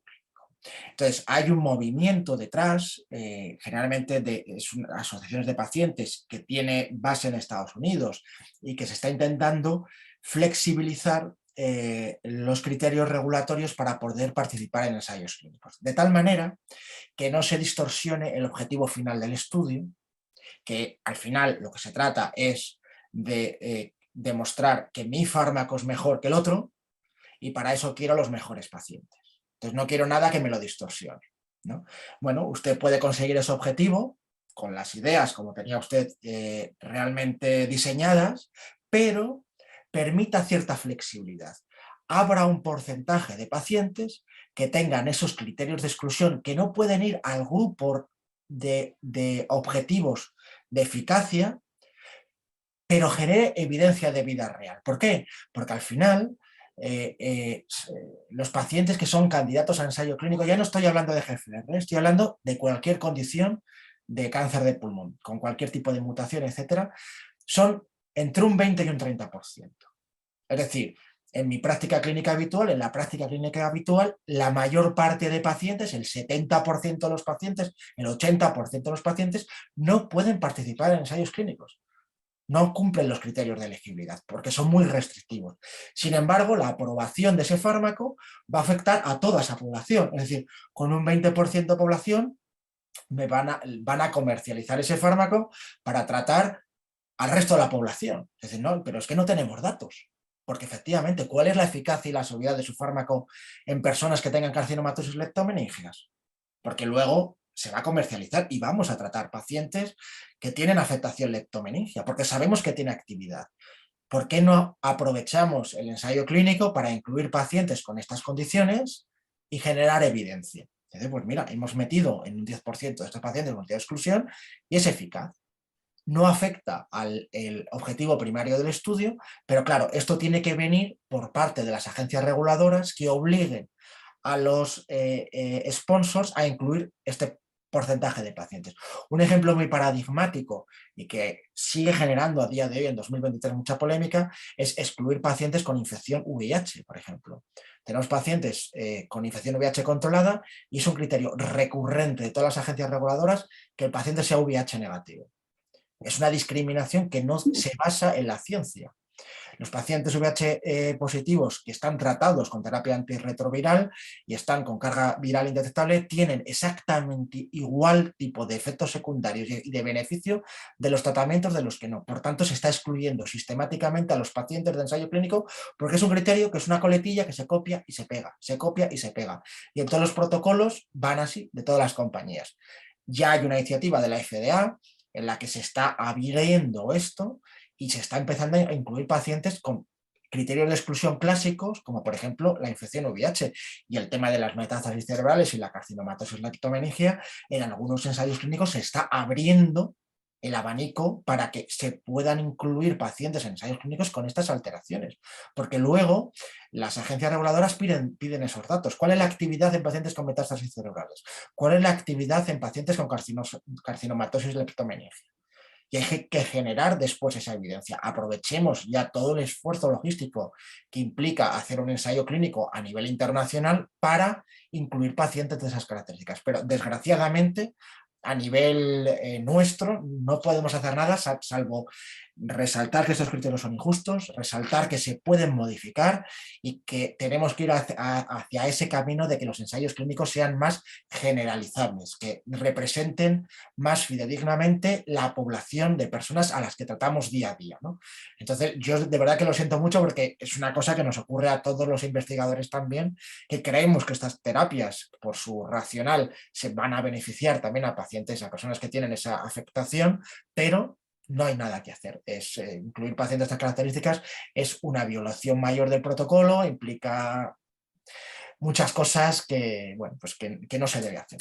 Entonces, hay un movimiento detrás, generalmente son asociaciones de pacientes que tiene base en Estados Unidos y que se está intentando flexibilizar los criterios regulatorios para poder participar en ensayos clínicos. De tal manera que no se distorsione el objetivo final del estudio, que al final lo que se trata es de demostrar que mi fármaco es mejor que el otro y para eso quiero los mejores pacientes. Entonces no quiero nada que me lo distorsione, ¿no? Bueno, usted puede conseguir ese objetivo con las ideas como tenía usted realmente diseñadas, pero permita cierta flexibilidad. Habrá un porcentaje de pacientes que tengan esos criterios de exclusión que no pueden ir al grupo de objetivos de eficacia, pero genere evidencia de vida real. ¿Por qué? Porque al final los pacientes que son candidatos a ensayo clínico, ya no estoy hablando de GFR, estoy hablando de cualquier condición de cáncer de pulmón, con cualquier tipo de mutación, etcétera, son entre un 20 y un 30%. Es decir, en mi práctica clínica habitual, en la práctica clínica habitual, la mayor parte de pacientes, el 70% de los pacientes, el 80% de los pacientes, no pueden participar en ensayos clínicos. No cumplen los criterios de elegibilidad porque son muy restrictivos. Sin embargo, la aprobación de ese fármaco va a afectar a toda esa población. Es decir, con un 20% de población van a comercializar ese fármaco para tratar al resto de la población. Es decir, no, pero es que no tenemos datos. Porque efectivamente, ¿cuál es la eficacia y la seguridad de su fármaco en personas que tengan carcinomatosis leptomeníngeas? Porque luego se va a comercializar y vamos a tratar pacientes que tienen afectación leptomeningia, porque sabemos que tiene actividad. ¿Por qué no aprovechamos el ensayo clínico para incluir pacientes con estas condiciones y generar evidencia? Entonces, pues mira, hemos metido en un 10% de estos pacientes con de exclusión y es eficaz. No afecta al objetivo primario del estudio, pero claro, esto tiene que venir por parte de las agencias reguladoras que obliguen a los sponsors a incluir este porcentaje de pacientes. Un ejemplo muy paradigmático y que sigue generando a día de hoy, en 2023, mucha polémica, es excluir pacientes con infección VIH, por ejemplo. Tenemos pacientes con infección VIH controlada y es un criterio recurrente de todas las agencias reguladoras que el paciente sea VIH negativo. Es una discriminación que no se basa en la ciencia. Los pacientes VIH positivos que están tratados con terapia antirretroviral y están con carga viral indetectable tienen exactamente igual tipo de efectos secundarios y de beneficio de los tratamientos de los que no. Por tanto, se está excluyendo sistemáticamente a los pacientes de ensayo clínico porque es un criterio que es una coletilla que se copia y se pega, se copia y se pega. Y en todos los protocolos van así de todas las compañías. Ya hay una iniciativa de la FDA en la que se está abriendo esto y se está empezando a incluir pacientes con criterios de exclusión clásicos, como por ejemplo la infección VIH y el tema de las metástasis cerebrales y la carcinomatosis leptomeningia. En algunos ensayos clínicos se está abriendo el abanico para que se puedan incluir pacientes en ensayos clínicos con estas alteraciones, porque luego las agencias reguladoras piden esos datos. ¿Cuál es la actividad en pacientes con metástasis cerebrales? ¿Cuál es la actividad en pacientes con carcinomatosis leptomeningia? Y hay que generar después esa evidencia. Aprovechemos ya todo el esfuerzo logístico que implica hacer un ensayo clínico a nivel internacional para incluir pacientes de esas características. Pero desgraciadamente, a nivel nuestro, no podemos hacer nada salvo resaltar que estos criterios son injustos, resaltar que se pueden modificar y que tenemos que ir hacia ese camino de que los ensayos clínicos sean más generalizables, que representen más fidedignamente la población de personas a las que tratamos día a día, ¿no? Entonces, yo de verdad que lo siento mucho porque es una cosa que nos ocurre a todos los investigadores también, que creemos que estas terapias, por su racional, se van a beneficiar también a pacientes, a personas que tienen esa afectación, pero no hay nada que hacer. Incluir pacientes de estas características es una violación mayor del protocolo, implica muchas cosas que, bueno, pues que no se debe hacer,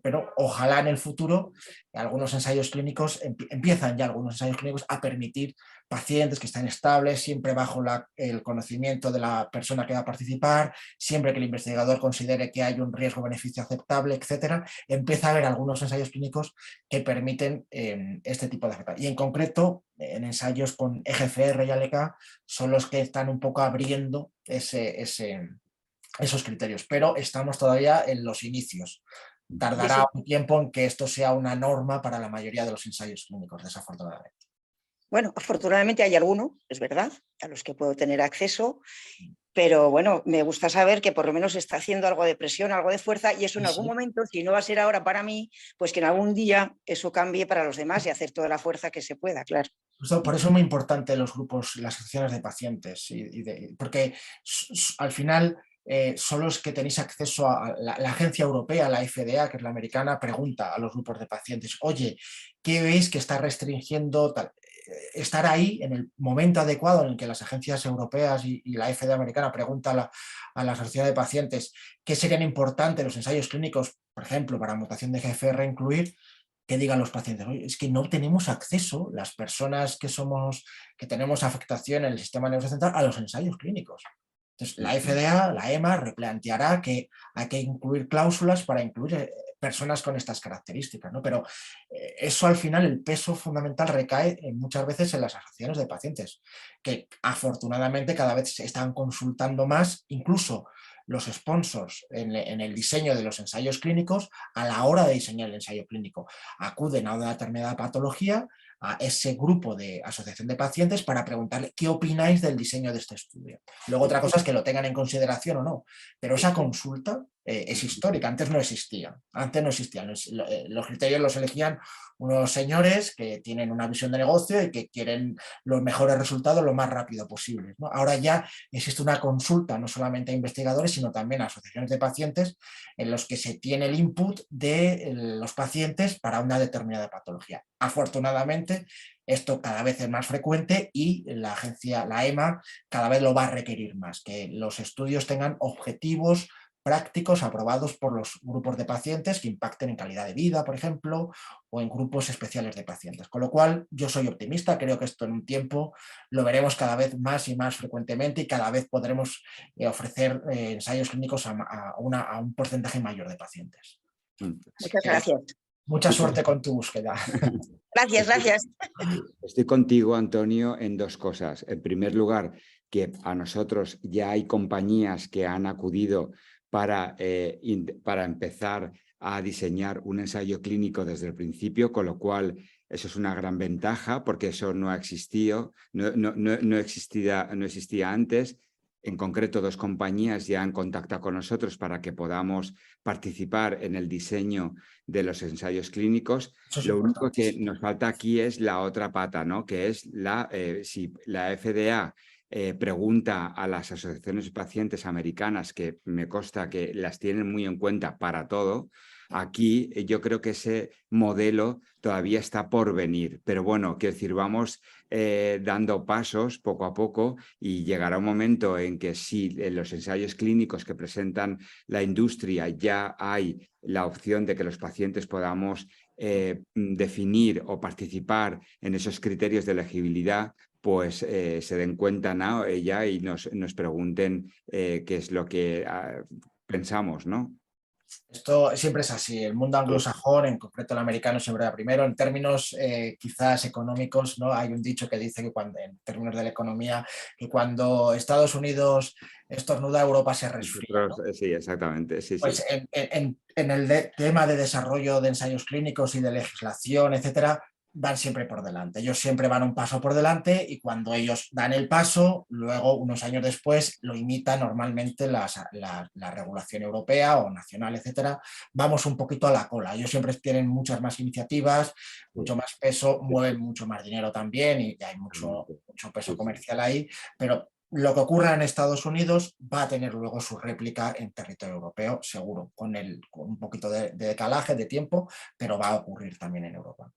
pero ojalá en el futuro algunos ensayos clínicos, empiezan ya algunos ensayos clínicos a permitir pacientes que están estables, siempre bajo el conocimiento de la persona que va a participar, siempre que el investigador considere que hay un riesgo-beneficio aceptable, etcétera, empieza a haber algunos ensayos clínicos que permiten este tipo de afectación. Y en concreto, en ensayos con EGFR y ALK son los que están un poco abriendo esos criterios, pero estamos todavía en los inicios. Tardará un tiempo en que esto sea una norma para la mayoría de los ensayos clínicos, desafortunadamente. Bueno, afortunadamente hay algunos, es verdad, a los que puedo tener acceso, pero bueno, me gusta saber que por lo menos se está haciendo algo de presión, algo de fuerza, y eso en algún momento, si no va a ser ahora para mí, pues que en algún día eso cambie para los demás y hacer toda la fuerza que se pueda, claro. Por eso es muy importante los grupos, las asociaciones de pacientes, porque al final son los que tenéis acceso a la agencia europea, la FDA, que es la americana, pregunta a los grupos de pacientes, oye, ¿qué veis que está restringiendo tal? Estar ahí en el momento adecuado en el que las agencias europeas y la FDA americana pregunta a la sociedad de pacientes qué serían importantes los ensayos clínicos, por ejemplo, para mutación de GFR incluir, que digan los pacientes, oye, es que no tenemos acceso, las personas que tenemos afectación en el sistema nervioso central, a los ensayos clínicos. Entonces, la FDA, la EMA, replanteará que hay que incluir cláusulas para incluir personas con estas características, ¿no? Pero eso al final, el peso fundamental recae muchas veces en las asociaciones de pacientes, que afortunadamente cada vez se están consultando más, incluso los sponsors en el diseño de los ensayos clínicos, a la hora de diseñar el ensayo clínico, acuden a una determinada patología, a ese grupo de asociación de pacientes para preguntarle qué opináis del diseño de este estudio. Luego otra cosa es que lo tengan en consideración o no, pero esa consulta es histórica, antes no existía. Antes no existían, los criterios los elegían unos señores que tienen una visión de negocio y que quieren los mejores resultados lo más rápido posible, ¿no? Ahora ya existe una consulta no solamente a investigadores, sino también a asociaciones de pacientes en los que se tiene el input de los pacientes para una determinada patología. Afortunadamente, esto cada vez es más frecuente y la agencia, la EMA, cada vez lo va a requerir más, que los estudios tengan objetivos prácticos aprobados por los grupos de pacientes que impacten en calidad de vida, por ejemplo, o en grupos especiales de pacientes. Con lo cual, yo soy optimista, creo que esto en un tiempo lo veremos cada vez más y más frecuentemente y cada vez podremos ofrecer ensayos clínicos a un porcentaje mayor de pacientes. Muchas gracias. Mucha suerte con tu búsqueda. Gracias, gracias. Estoy contigo, Antonio, en dos cosas. En primer lugar, que a nosotros ya hay compañías que han acudido para empezar a diseñar un ensayo clínico desde el principio, con lo cual eso es una gran ventaja porque eso no ha existido, no existía antes. En concreto, dos compañías ya han contactado con nosotros para que podamos participar en el diseño de los ensayos clínicos. Lo único que nos falta aquí es la otra pata, ¿no? Que es si la FDA pregunta a las asociaciones de pacientes americanas, que me consta que las tienen muy en cuenta para todo. Aquí yo creo que ese modelo todavía está por venir, pero bueno, quiero decir, vamos dando pasos poco a poco y llegará un momento en que si en los ensayos clínicos que presentan la industria ya hay la opción de que los pacientes podamos definir o participar en esos criterios de elegibilidad, pues se den cuenta, ¿no? Ella y nos pregunten qué es lo que pensamos, ¿no? Esto siempre es así, el mundo anglosajón, en concreto el americano, siempre va primero. En términos quizás económicos, ¿no? Hay un dicho que dice que en términos de la economía, que cuando Estados Unidos estornuda, Europa se resfría, ¿no? Sí, exactamente. Sí, pues sí. En el tema de desarrollo de ensayos clínicos y de legislación, etcétera, van siempre por delante. Ellos siempre van un paso por delante y cuando ellos dan el paso, luego unos años después lo imita normalmente la regulación europea o nacional, etcétera. Vamos un poquito a la cola. Ellos siempre tienen muchas más iniciativas, mucho más peso, mueven mucho más dinero también y hay mucho peso comercial ahí, pero lo que ocurra en Estados Unidos va a tener luego su réplica en territorio europeo, seguro, con un poquito de decalaje de tiempo, pero va a ocurrir también en Europa.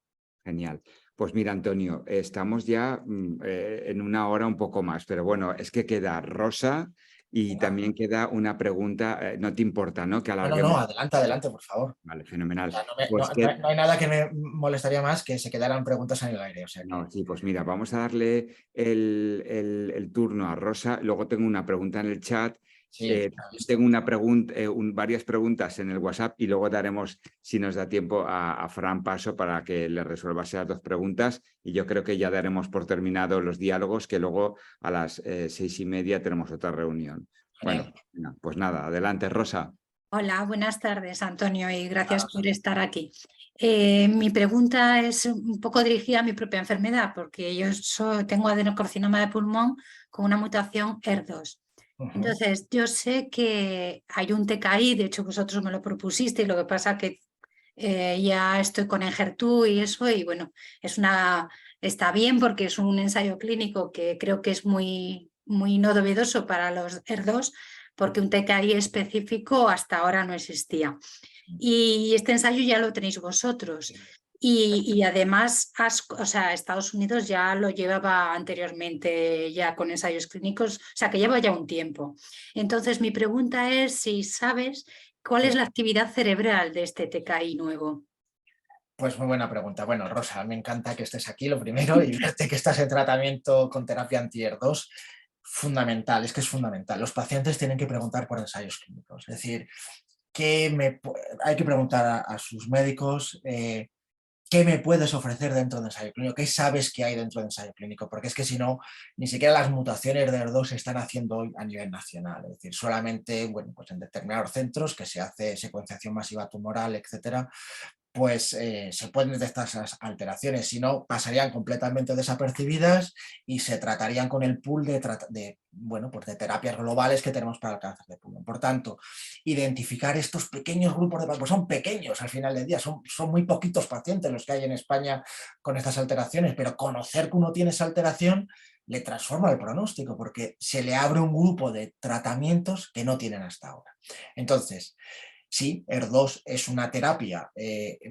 Genial. Pues mira, Antonio, estamos ya en una hora un poco más, pero bueno, es que queda Rosa y también queda una pregunta, no te importa, ¿no? Que alarguemos. No, adelante, por favor. Vale, fenomenal. No hay nada que me molestaría más que se quedaran preguntas en el aire. O sea que... No, sí, pues mira, vamos a darle el turno a Rosa, luego tengo una pregunta en el chat. Sí, tengo varias preguntas en el WhatsApp y luego daremos, si nos da tiempo, a Fran paso para que le resuelva esas dos preguntas y yo creo que ya daremos por terminado los diálogos, que luego a las 6:30 tenemos otra reunión. Bueno, pues nada, adelante, Rosa. Hola, buenas tardes, Antonio, y gracias por estar aquí. Mi pregunta es un poco dirigida a mi propia enfermedad, porque yo tengo adenocarcinoma de pulmón con una mutación ER2. Entonces, yo sé que hay un TKI, de hecho vosotros me lo propusisteis, lo que pasa que ya estoy con Enhertu y eso, y bueno, está bien porque es un ensayo clínico que creo que es muy, muy novedoso para los ER2, porque un TKI específico hasta ahora no existía. Y este ensayo ya lo tenéis vosotros. Y además, o sea, Estados Unidos ya lo llevaba anteriormente ya con ensayos clínicos, o sea, que lleva ya un tiempo. Entonces, mi pregunta es si sabes cuál es la actividad cerebral de este TKI nuevo. Pues muy buena pregunta. Bueno, Rosa, me encanta que estés aquí, lo primero, y verte que estás en tratamiento con terapia anti-ER2. Fundamental, es que es fundamental. Los pacientes tienen que preguntar por ensayos clínicos. Es decir, hay que preguntar a sus médicos qué me puedes ofrecer dentro de ensayo clínico, qué sabes que hay dentro de ensayo clínico, porque es que si no, ni siquiera las mutaciones de ER2 se están haciendo hoy a nivel nacional. Es decir, solamente, bueno, pues en determinados centros que se hace secuenciación masiva tumoral, etcétera, pues se pueden detectar esas alteraciones, si no pasarían completamente desapercibidas y se tratarían con el pool bueno, pues de terapias globales que tenemos para el cáncer de pulmón. Por tanto, identificar estos pequeños grupos de pacientes, pues son pequeños al final del día, son muy poquitos pacientes los que hay en España con estas alteraciones, pero conocer que uno tiene esa alteración le transforma el pronóstico porque se le abre un grupo de tratamientos que no tienen hasta ahora. Entonces, sí, ER2 es una terapia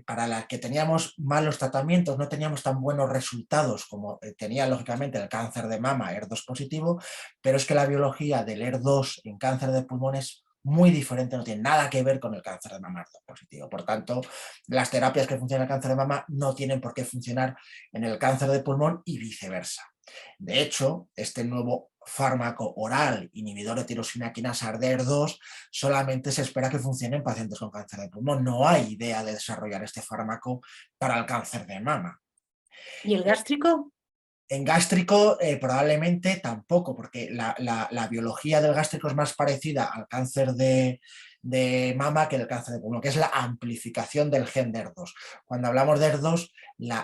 para la que teníamos malos tratamientos, no teníamos tan buenos resultados como tenía lógicamente el cáncer de mama ER2 positivo, pero es que la biología del ER2 en cáncer de pulmón es muy diferente, no tiene nada que ver con el cáncer de mama ER2 positivo. Por tanto, las terapias que funcionan en el cáncer de mama no tienen por qué funcionar en el cáncer de pulmón y viceversa. De hecho, este nuevo fármaco oral inhibidor de tirosina quinasa ER2 solamente se espera que funcione en pacientes con cáncer de pulmón. No hay idea de desarrollar este fármaco para el cáncer de mama. ¿Y el gástrico? En gástrico probablemente tampoco, porque la biología del gástrico es más parecida al cáncer de mama que el cáncer de pulmón, que es la amplificación del gen de ER2. Cuando hablamos de ER2, la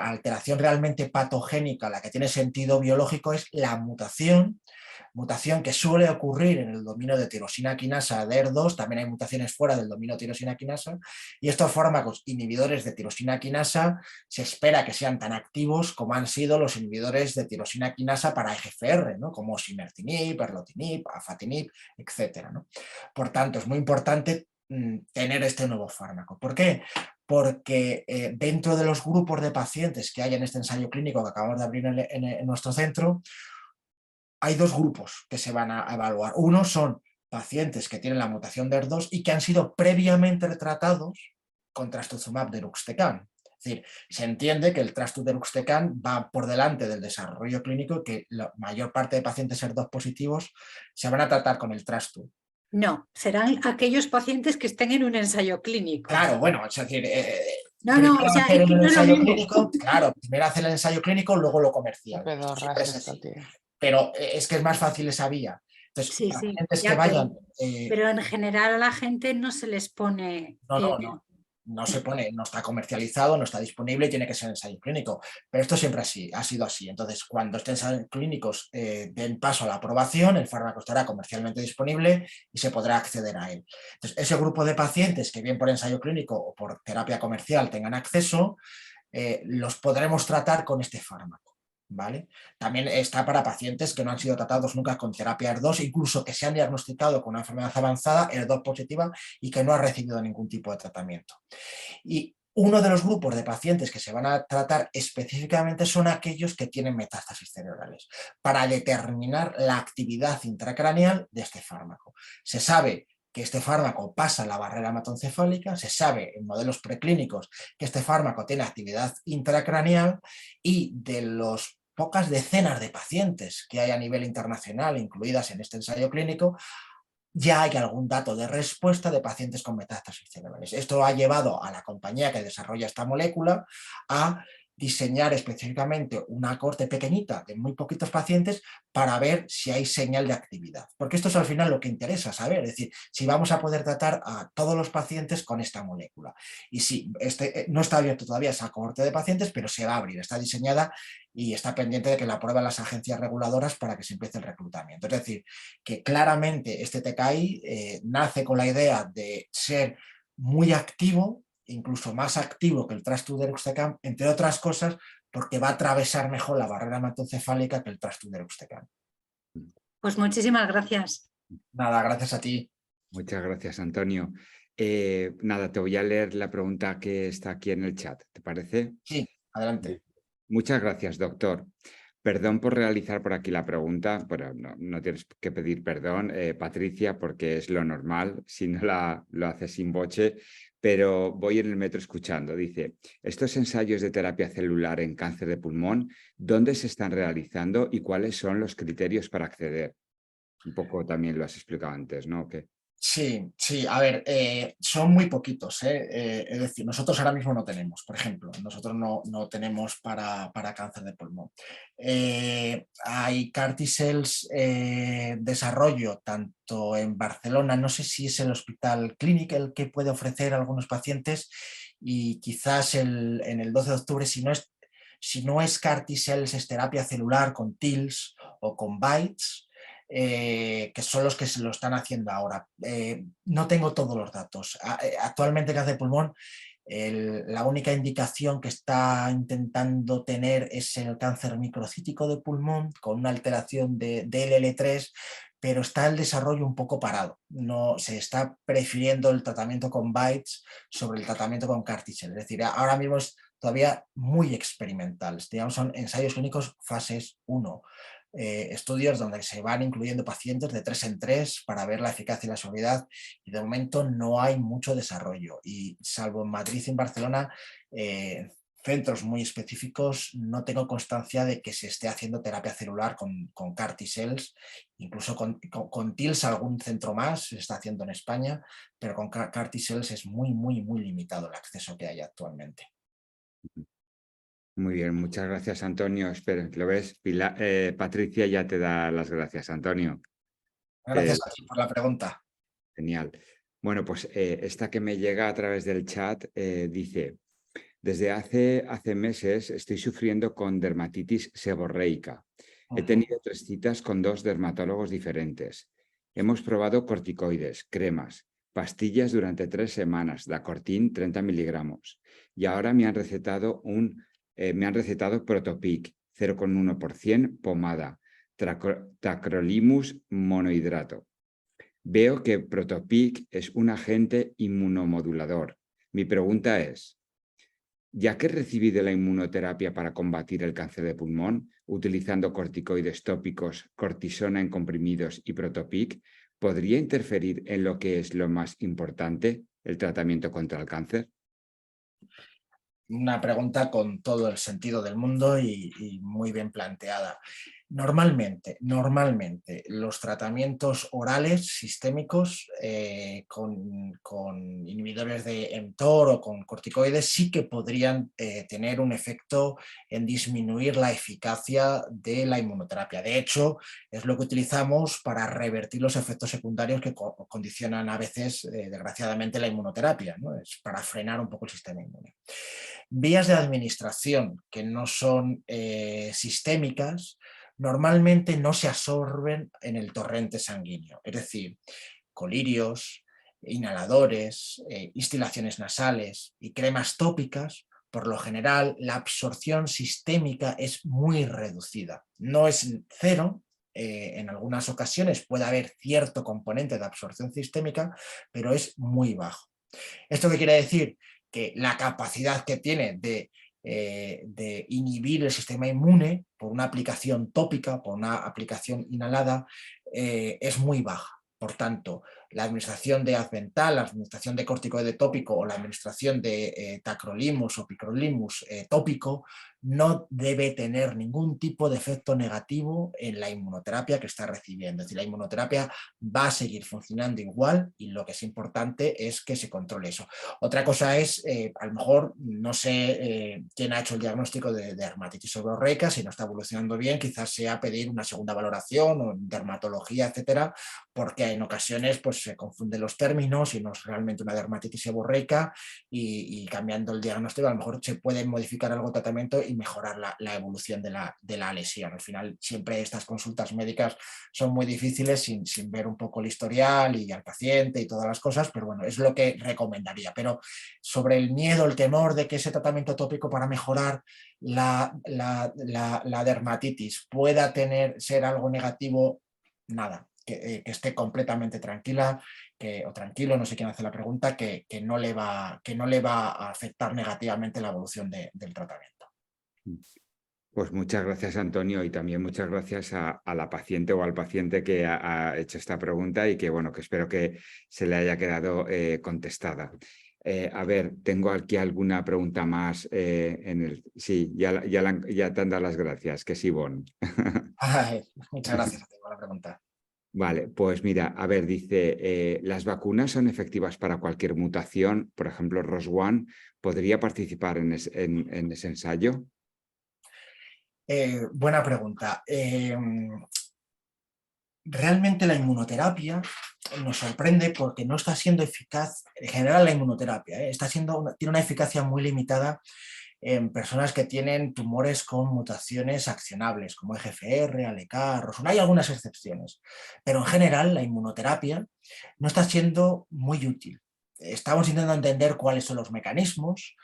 alteración realmente patogénica, la que tiene sentido biológico, es la mutación que suele ocurrir en el dominio de tirosina quinasa de ER2, también hay mutaciones fuera del dominio de tirosina quinasa, y estos fármacos inhibidores de tirosina quinasa se espera que sean tan activos como han sido los inhibidores de tirosina quinasa para EGFR, ¿no? Como osimertinib, erlotinib, afatinib, etc., ¿no? Por tanto, es muy importante tener este nuevo fármaco. ¿Por qué? Porque dentro de los grupos de pacientes que hay en este ensayo clínico que acabamos de abrir en nuestro centro, hay dos grupos que se van a evaluar. Uno son pacientes que tienen la mutación de ER2 y que han sido previamente tratados con trastuzumab deruxtecan. Es decir, se entiende que el trastuzumab deruxtecan va por delante del desarrollo clínico y que la mayor parte de pacientes ER2 positivos se van a tratar con el trastuzumab. No, serán aquellos pacientes que estén en un ensayo clínico. Claro, bueno, es decir, no, o sea, es que no es lo mismo. Claro, primero hacer el ensayo clínico, luego lo comercial. Pero es que es más fácil esa vía. Entonces, sí, pacientes que vayan... pero en general a la gente no se les pone... No se pone, no está comercializado, no está disponible y tiene que ser ensayo clínico. Pero esto siempre ha sido así. Entonces, cuando estén ensayos clínicos den paso a la aprobación, el fármaco estará comercialmente disponible y se podrá acceder a él. Entonces, ese grupo de pacientes que bien por ensayo clínico o por terapia comercial tengan acceso, los podremos tratar con este fármaco. ¿Vale? También está para pacientes que no han sido tratados nunca con terapia ER2, incluso que se han diagnosticado con una enfermedad avanzada, ER2 positiva, y que no ha recibido ningún tipo de tratamiento. Y uno de los grupos de pacientes que se van a tratar específicamente son aquellos que tienen metástasis cerebrales, para determinar la actividad intracraneal de este fármaco. Se sabe que este fármaco pasa la barrera hematoencefálica, se sabe en modelos preclínicos que este fármaco tiene actividad intracraneal y de los pocas decenas de pacientes que hay a nivel internacional incluidas en este ensayo clínico, ya hay algún dato de respuesta de pacientes con metástasis cerebrales. Esto ha llevado a la compañía que desarrolla esta molécula a diseñar específicamente una cohorte pequeñita de muy poquitos pacientes para ver si hay señal de actividad. Porque esto es al final lo que interesa saber, es decir, si vamos a poder tratar a todos los pacientes con esta molécula. Y sí, no está abierto todavía esa cohorte de pacientes, pero se va a abrir, está diseñada y está pendiente de que la aprueben las agencias reguladoras para que se empiece el reclutamiento. Es decir, que claramente este TKI nace con la idea de ser muy activo, incluso más activo que el trastuzumab deruxtecan, entre otras cosas porque va a atravesar mejor la barrera hematoencefálica que el trastuzumab deruxtecan. Pues muchísimas gracias. Nada, gracias a ti. Muchas gracias, Antonio. Nada, te voy a leer la pregunta que está aquí en el chat, ¿te parece? Sí, adelante. Muchas gracias, doctor. Perdón por realizar por aquí la pregunta, pero no tienes que pedir perdón, Patricia, porque es lo normal, si no lo haces sin boche, pero voy en el metro escuchando. Dice, estos ensayos de terapia celular en cáncer de pulmón, ¿dónde se están realizando y cuáles son los criterios para acceder? Un poco también lo has explicado antes, ¿no? Sí, sí, a ver, son muy poquitos, es decir, nosotros ahora mismo no tenemos, por ejemplo, nosotros no tenemos para cáncer de pulmón. Hay CAR T-cells desarrollo tanto en Barcelona, no sé si es el Hospital Clínic el que puede ofrecer a algunos pacientes, y quizás en el 12 de octubre, si no es CAR T-cells, es terapia celular con TILs o con BiTEs, que son los que se lo están haciendo ahora. No tengo todos los datos. Actualmente cáncer de pulmón, la única indicación que está intentando tener es el cáncer microcítico de pulmón con una alteración de DLL3, pero está el desarrollo un poco parado. No, se está prefiriendo el tratamiento con BiTEs sobre el tratamiento con CAR T-cell. Es decir, ahora mismo es todavía muy experimental. Digamos, son ensayos clínicos fases 1. Estudios donde se van incluyendo pacientes de 3 en 3 para ver la eficacia y la seguridad, y de momento no hay mucho desarrollo, y salvo en Madrid y en Barcelona, centros muy específicos, no tengo constancia de que se esté haciendo terapia celular con CAR T-cells, incluso con TILs algún centro más se está haciendo en España, pero con CAR T-cells es muy limitado el acceso que hay actualmente. Muy bien, muchas gracias, Antonio. Espero, ¿lo ves? Patricia ya te da las gracias, Antonio. Gracias a ti por la pregunta. Genial. Bueno, pues esta que me llega a través del chat dice, desde hace meses estoy sufriendo con dermatitis seborreica. He tenido 3 citas con 2 dermatólogos diferentes. Hemos probado corticoides, cremas, pastillas durante 3 semanas, Dacortin 30 miligramos. Y ahora me han recetado Protopic 0,1% pomada, tacrolimus monohidrato. Veo que Protopic es un agente inmunomodulador. Mi pregunta es, ya que he recibido la inmunoterapia para combatir el cáncer de pulmón, utilizando corticoides tópicos, cortisona en comprimidos y Protopic, ¿podría interferir en lo que es lo más importante, el tratamiento contra el cáncer? Una pregunta con todo el sentido del mundo y muy bien planteada. Normalmente los tratamientos orales sistémicos con inhibidores de mTOR o con corticoides sí que podrían tener un efecto en disminuir la eficacia de la inmunoterapia. De hecho, es lo que utilizamos para revertir los efectos secundarios que condicionan a veces, desgraciadamente, la inmunoterapia, ¿no? Es para frenar un poco el sistema inmune. Vías de administración que no son sistémicas normalmente no se absorben en el torrente sanguíneo, es decir, colirios, inhaladores, instilaciones nasales y cremas tópicas. Por lo general, la absorción sistémica es muy reducida. No es cero, en algunas ocasiones puede haber cierto componente de absorción sistémica, pero es muy bajo. ¿Esto qué quiere decir? Que la capacidad que tiene de inhibir el sistema inmune por una aplicación tópica, por una aplicación inhalada, es muy baja. Por tanto, la administración de Advental, la administración de corticoide tópico o la administración de tacrolimus o picrolimus tópico no debe tener ningún tipo de efecto negativo en la inmunoterapia que está recibiendo. Es decir, la inmunoterapia va a seguir funcionando igual y lo que es importante es que se controle eso. Otra cosa es, a lo mejor, no sé quién ha hecho el diagnóstico de dermatitis seborreica, si no está evolucionando bien, quizás sea pedir una segunda valoración o dermatología, etcétera, porque en ocasiones pues, se confunden los términos y no es realmente una dermatitis seborreica y cambiando el diagnóstico a lo mejor se puede modificar algo de tratamiento y mejorar la evolución de la lesión. Al final siempre estas consultas médicas son muy difíciles sin ver un poco el historial y al paciente y todas las cosas, pero bueno, es lo que recomendaría. Pero sobre el miedo, el temor de que ese tratamiento tópico para mejorar la dermatitis pueda ser algo negativo, nada. que esté completamente tranquila o tranquilo, no sé quién hace la pregunta, que no le va a afectar negativamente la evolución del tratamiento. Pues muchas gracias, Antonio, y también muchas gracias a la paciente o al paciente que ha hecho esta pregunta y que, bueno, que espero que se le haya quedado contestada. A ver, tengo aquí alguna pregunta más Sí, ya te han dado las gracias, que es Ivonne. Muchas gracias por la pregunta. Vale, pues mira, a ver, dice, ¿las vacunas son efectivas para cualquier mutación? Por ejemplo, ROS1, ¿podría participar en ese ensayo? Buena pregunta. Realmente la inmunoterapia nos sorprende porque no está siendo eficaz, en general la inmunoterapia, tiene una eficacia muy limitada en personas que tienen tumores con mutaciones accionables, como EGFR, ALK, ROS1, hay algunas excepciones, pero en general la inmunoterapia no está siendo muy útil. Estamos intentando entender cuáles son los mecanismos,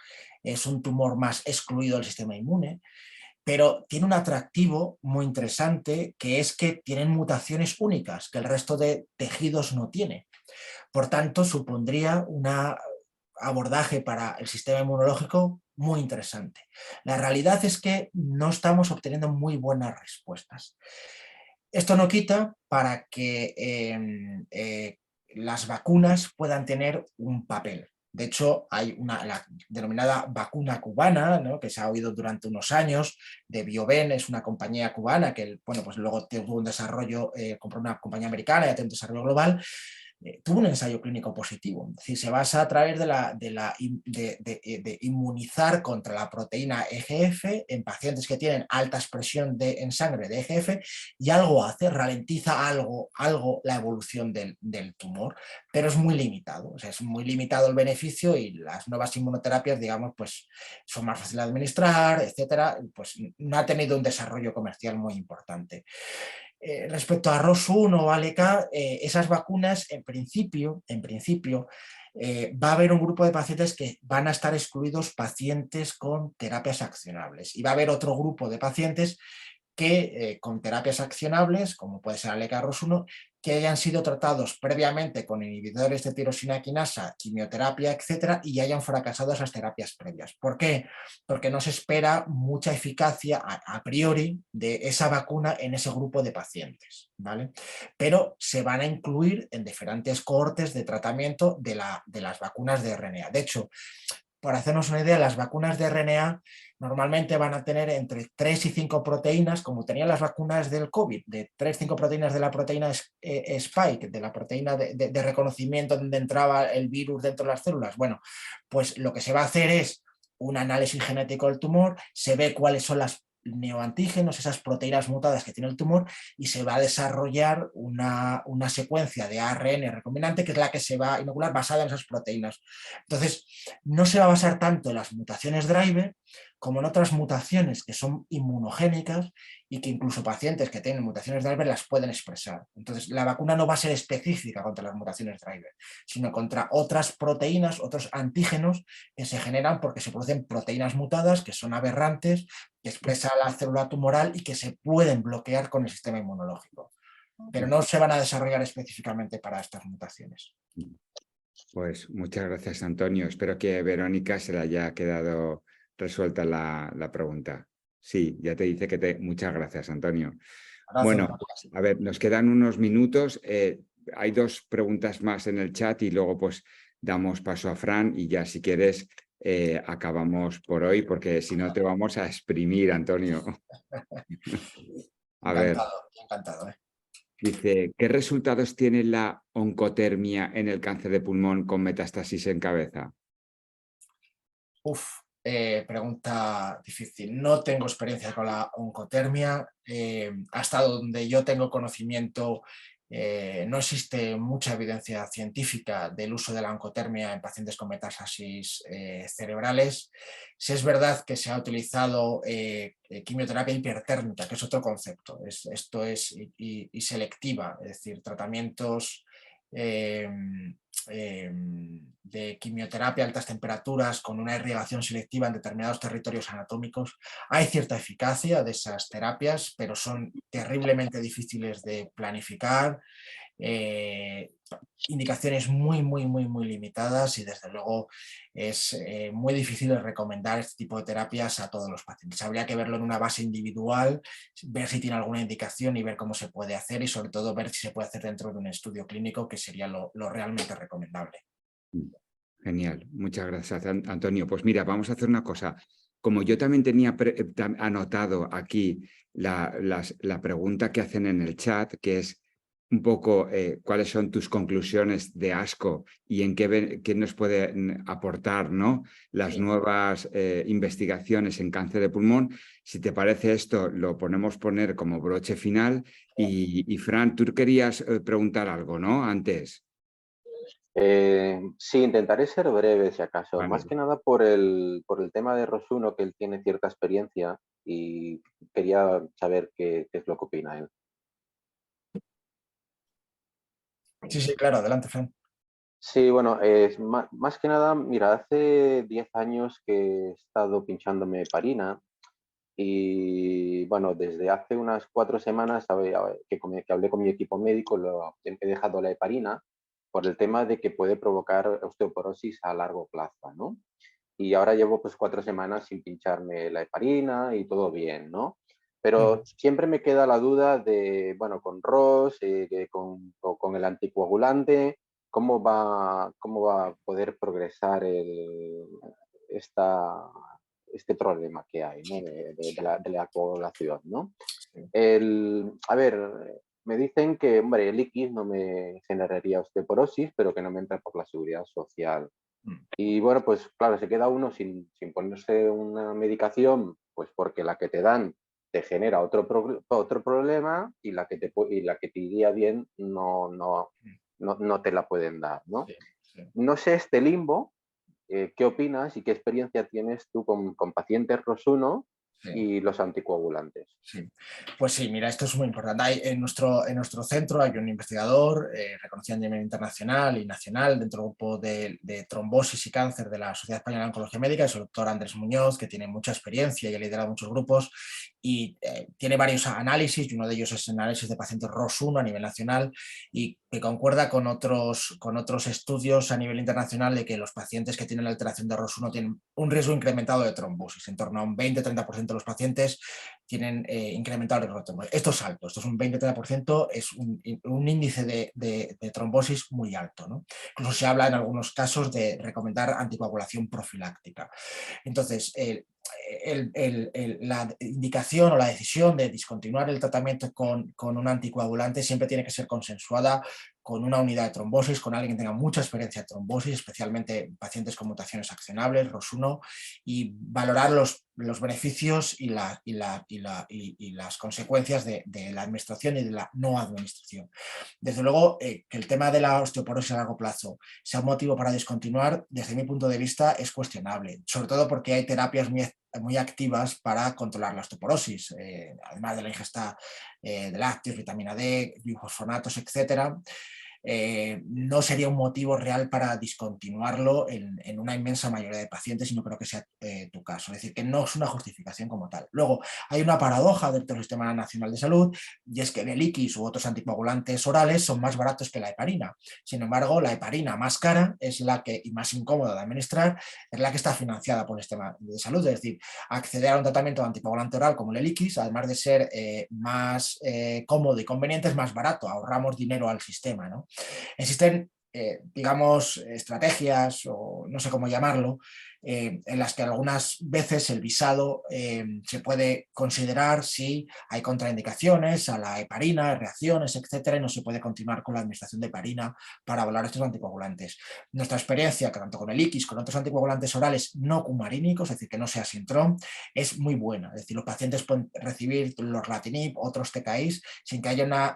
es un tumor más excluido del sistema inmune, pero tiene un atractivo muy interesante, que es que tienen mutaciones únicas que el resto de tejidos no tiene. Por tanto, supondría un abordaje para el sistema inmunológico muy interesante. La realidad es que no estamos obteniendo muy buenas respuestas. Esto no quita para que las vacunas puedan tener un papel. De hecho, hay la denominada vacuna cubana, ¿no?, que se ha oído durante unos años, de Bioven, es una compañía cubana que, bueno, pues luego tuvo un desarrollo, compró una compañía americana y ha tenido un desarrollo global. Tuvo un ensayo clínico positivo. Es decir, se basa a través de inmunizar contra la proteína EGF en pacientes que tienen alta expresión en sangre de EGF, y algo hace, ralentiza algo la evolución del tumor, pero es muy limitado. O sea, es muy limitado el beneficio, y las nuevas inmunoterapias, digamos, pues son más fáciles de administrar, etcétera, pues no ha tenido un desarrollo comercial muy importante. Respecto a ROS1 o ALK, esas vacunas, en principio, va a haber un grupo de pacientes que van a estar excluidos, pacientes con terapias accionables, y va a haber otro grupo de pacientes que con terapias accionables, como puede ser ALK ROS1, que hayan sido tratados previamente con inhibidores de tirosina quinasa, quimioterapia, etcétera, y hayan fracasado esas terapias previas. ¿Por qué? Porque no se espera mucha eficacia a priori de esa vacuna en ese grupo de pacientes, ¿vale? Pero se van a incluir en diferentes cohortes de tratamiento de las vacunas de RNA. De hecho, para hacernos una idea, las vacunas de RNA normalmente van a tener entre 3 y 5 proteínas, como tenían las vacunas del COVID, de 3-5 proteínas de la proteína Spike, de la proteína de reconocimiento donde entraba el virus dentro de las células. Bueno, pues lo que se va a hacer es un análisis genético del tumor, se ve cuáles son las neoantígenos, esas proteínas mutadas que tiene el tumor, y se va a desarrollar una secuencia de ARN recombinante, que es la que se va a inocular basada en esas proteínas. Entonces, no se va a basar tanto en las mutaciones driver como en otras mutaciones que son inmunogénicas y que incluso pacientes que tienen mutaciones driver las pueden expresar. Entonces, la vacuna no va a ser específica contra las mutaciones driver, sino contra otras proteínas, otros antígenos que se generan porque se producen proteínas mutadas que son aberrantes, que expresa la célula tumoral y que se pueden bloquear con el sistema inmunológico. Pero no se van a desarrollar específicamente para estas mutaciones. Pues muchas gracias, Antonio. Espero que Verónica se le haya quedado resuelta la pregunta. Sí, ya te dice que muchas gracias, Antonio. Gracias. Bueno, pues, a ver, nos quedan unos minutos. Hay 2 preguntas más en el chat y luego pues damos paso a Fran, y ya si quieres acabamos por hoy, porque si no te vamos a exprimir, Antonio. A ver. Encantado. Dice, ¿qué resultados tiene la oncotermia en el cáncer de pulmón con metástasis en cabeza? Pregunta difícil. No tengo experiencia con la oncotermia. Hasta donde yo tengo conocimiento, no existe mucha evidencia científica del uso de la oncotermia en pacientes con metástasis cerebrales. Sí es verdad que se ha utilizado quimioterapia hipertérmica, que es otro concepto. Esto es y selectiva, es decir, tratamientos de quimioterapia a altas temperaturas con una irrigación selectiva en determinados territorios anatómicos. Hay cierta eficacia de esas terapias, pero son terriblemente difíciles de planificar, indicaciones muy limitadas y desde luego es muy difícil de recomendar este tipo de terapias a todos los pacientes. Habría que verlo en una base individual, ver si tiene alguna indicación y ver cómo se puede hacer y sobre todo ver si se puede hacer dentro de un estudio clínico, que sería lo realmente recomendable. Genial, muchas gracias, Antonio. Pues mira, vamos a hacer una cosa. Como yo también tenía anotado aquí la pregunta que hacen en el chat, que es un poco cuáles son tus conclusiones de ASCO y en qué nos puede aportar, ¿no?, las nuevas investigaciones en cáncer de pulmón. Si te parece esto, lo poner como broche final. Y Fran, tú querías preguntar algo, ¿no?, antes. Sí, intentaré ser breve si acaso. Vale. Más que nada por el tema de Rosuno, que él tiene cierta experiencia y quería saber qué es lo que opina él. Sí, claro, adelante, Fran. Sí, bueno, más que nada, mira, hace 10 años que he estado pinchándome heparina y bueno, desde hace unas 4 semanas que hablé con mi equipo médico, he dejado la heparina por el tema de que puede provocar osteoporosis a largo plazo, ¿no? Y ahora llevo pues 4 semanas sin pincharme la heparina y todo bien, ¿no? Pero siempre me queda la duda de, bueno, con ROS, con el anticoagulante, ¿cómo va a poder progresar este problema que hay, ¿no?, de la coagulación, ¿no? A ver, me dicen que, hombre, el X no me generaría osteoporosis, pero que no me entra por la seguridad social. Y bueno, pues claro, se queda uno sin ponerse una medicación, pues porque la que te dan te genera otro problema y la que te iría bien no te la pueden dar, ¿no? No sé este limbo, ¿qué opinas y qué experiencia tienes tú con pacientes ROS1 y los anticoagulantes? Sí, pues sí, mira, esto es muy importante. En nuestro centro hay un investigador reconocido a nivel internacional y nacional dentro del grupo de trombosis y cáncer de la Sociedad Española de Oncología Médica, es el doctor Andrés Muñoz, que tiene mucha experiencia y ha liderado muchos grupos y tiene varios análisis, y uno de ellos es análisis de pacientes ROS1 a nivel nacional y que concuerda con otros estudios a nivel internacional de que los pacientes que tienen alteración de ROS1 tienen un riesgo incrementado de trombosis, en torno a un 20-30% de los pacientes tienen incrementado el riesgo de trombosis. Esto es alto, esto es un 20-30%, es un índice de trombosis muy alto, ¿no? Incluso se habla en algunos casos de recomendar anticoagulación profiláctica. Entonces, la indicación o la decisión de discontinuar el tratamiento con un anticoagulante siempre tiene que ser consensuada con una unidad de trombosis, con alguien que tenga mucha experiencia de trombosis, especialmente pacientes con mutaciones accionables, ROS1, y valorar los beneficios y las consecuencias de la administración y de la no administración. Desde luego, que el tema de la osteoporosis a largo plazo sea un motivo para discontinuar, desde mi punto de vista, es cuestionable, sobre todo porque hay terapias muy activas para controlar la osteoporosis, además de la ingesta de lácteos, vitamina D, bifosfonatos, etcétera. No sería un motivo real para discontinuarlo en una inmensa mayoría de pacientes y no creo que sea tu caso. Es decir, que no es una justificación como tal. Luego, hay una paradoja dentro del Sistema Nacional de Salud y es que el Eliquis u otros anticoagulantes orales son más baratos que la heparina. Sin embargo, la heparina más cara es y más incómoda de administrar, es la que está financiada por el Sistema de Salud. Es decir, acceder a un tratamiento de anticoagulante oral como el Eliquis, además de ser más cómodo y conveniente, es más barato, ahorramos dinero al sistema, ¿no? Existen, digamos, estrategias, o no sé cómo llamarlo, en las que algunas veces el visado se puede considerar si hay contraindicaciones a la heparina, reacciones, etcétera, y no se puede continuar con la administración de heparina para valorar estos anticoagulantes. Nuestra experiencia, tanto con el IQIS, con otros anticoagulantes orales no cumarínicos, es decir, que no sea Sintrom, es muy buena. Es decir, los pacientes pueden recibir lorlatinib, otros TKIs, sin que haya una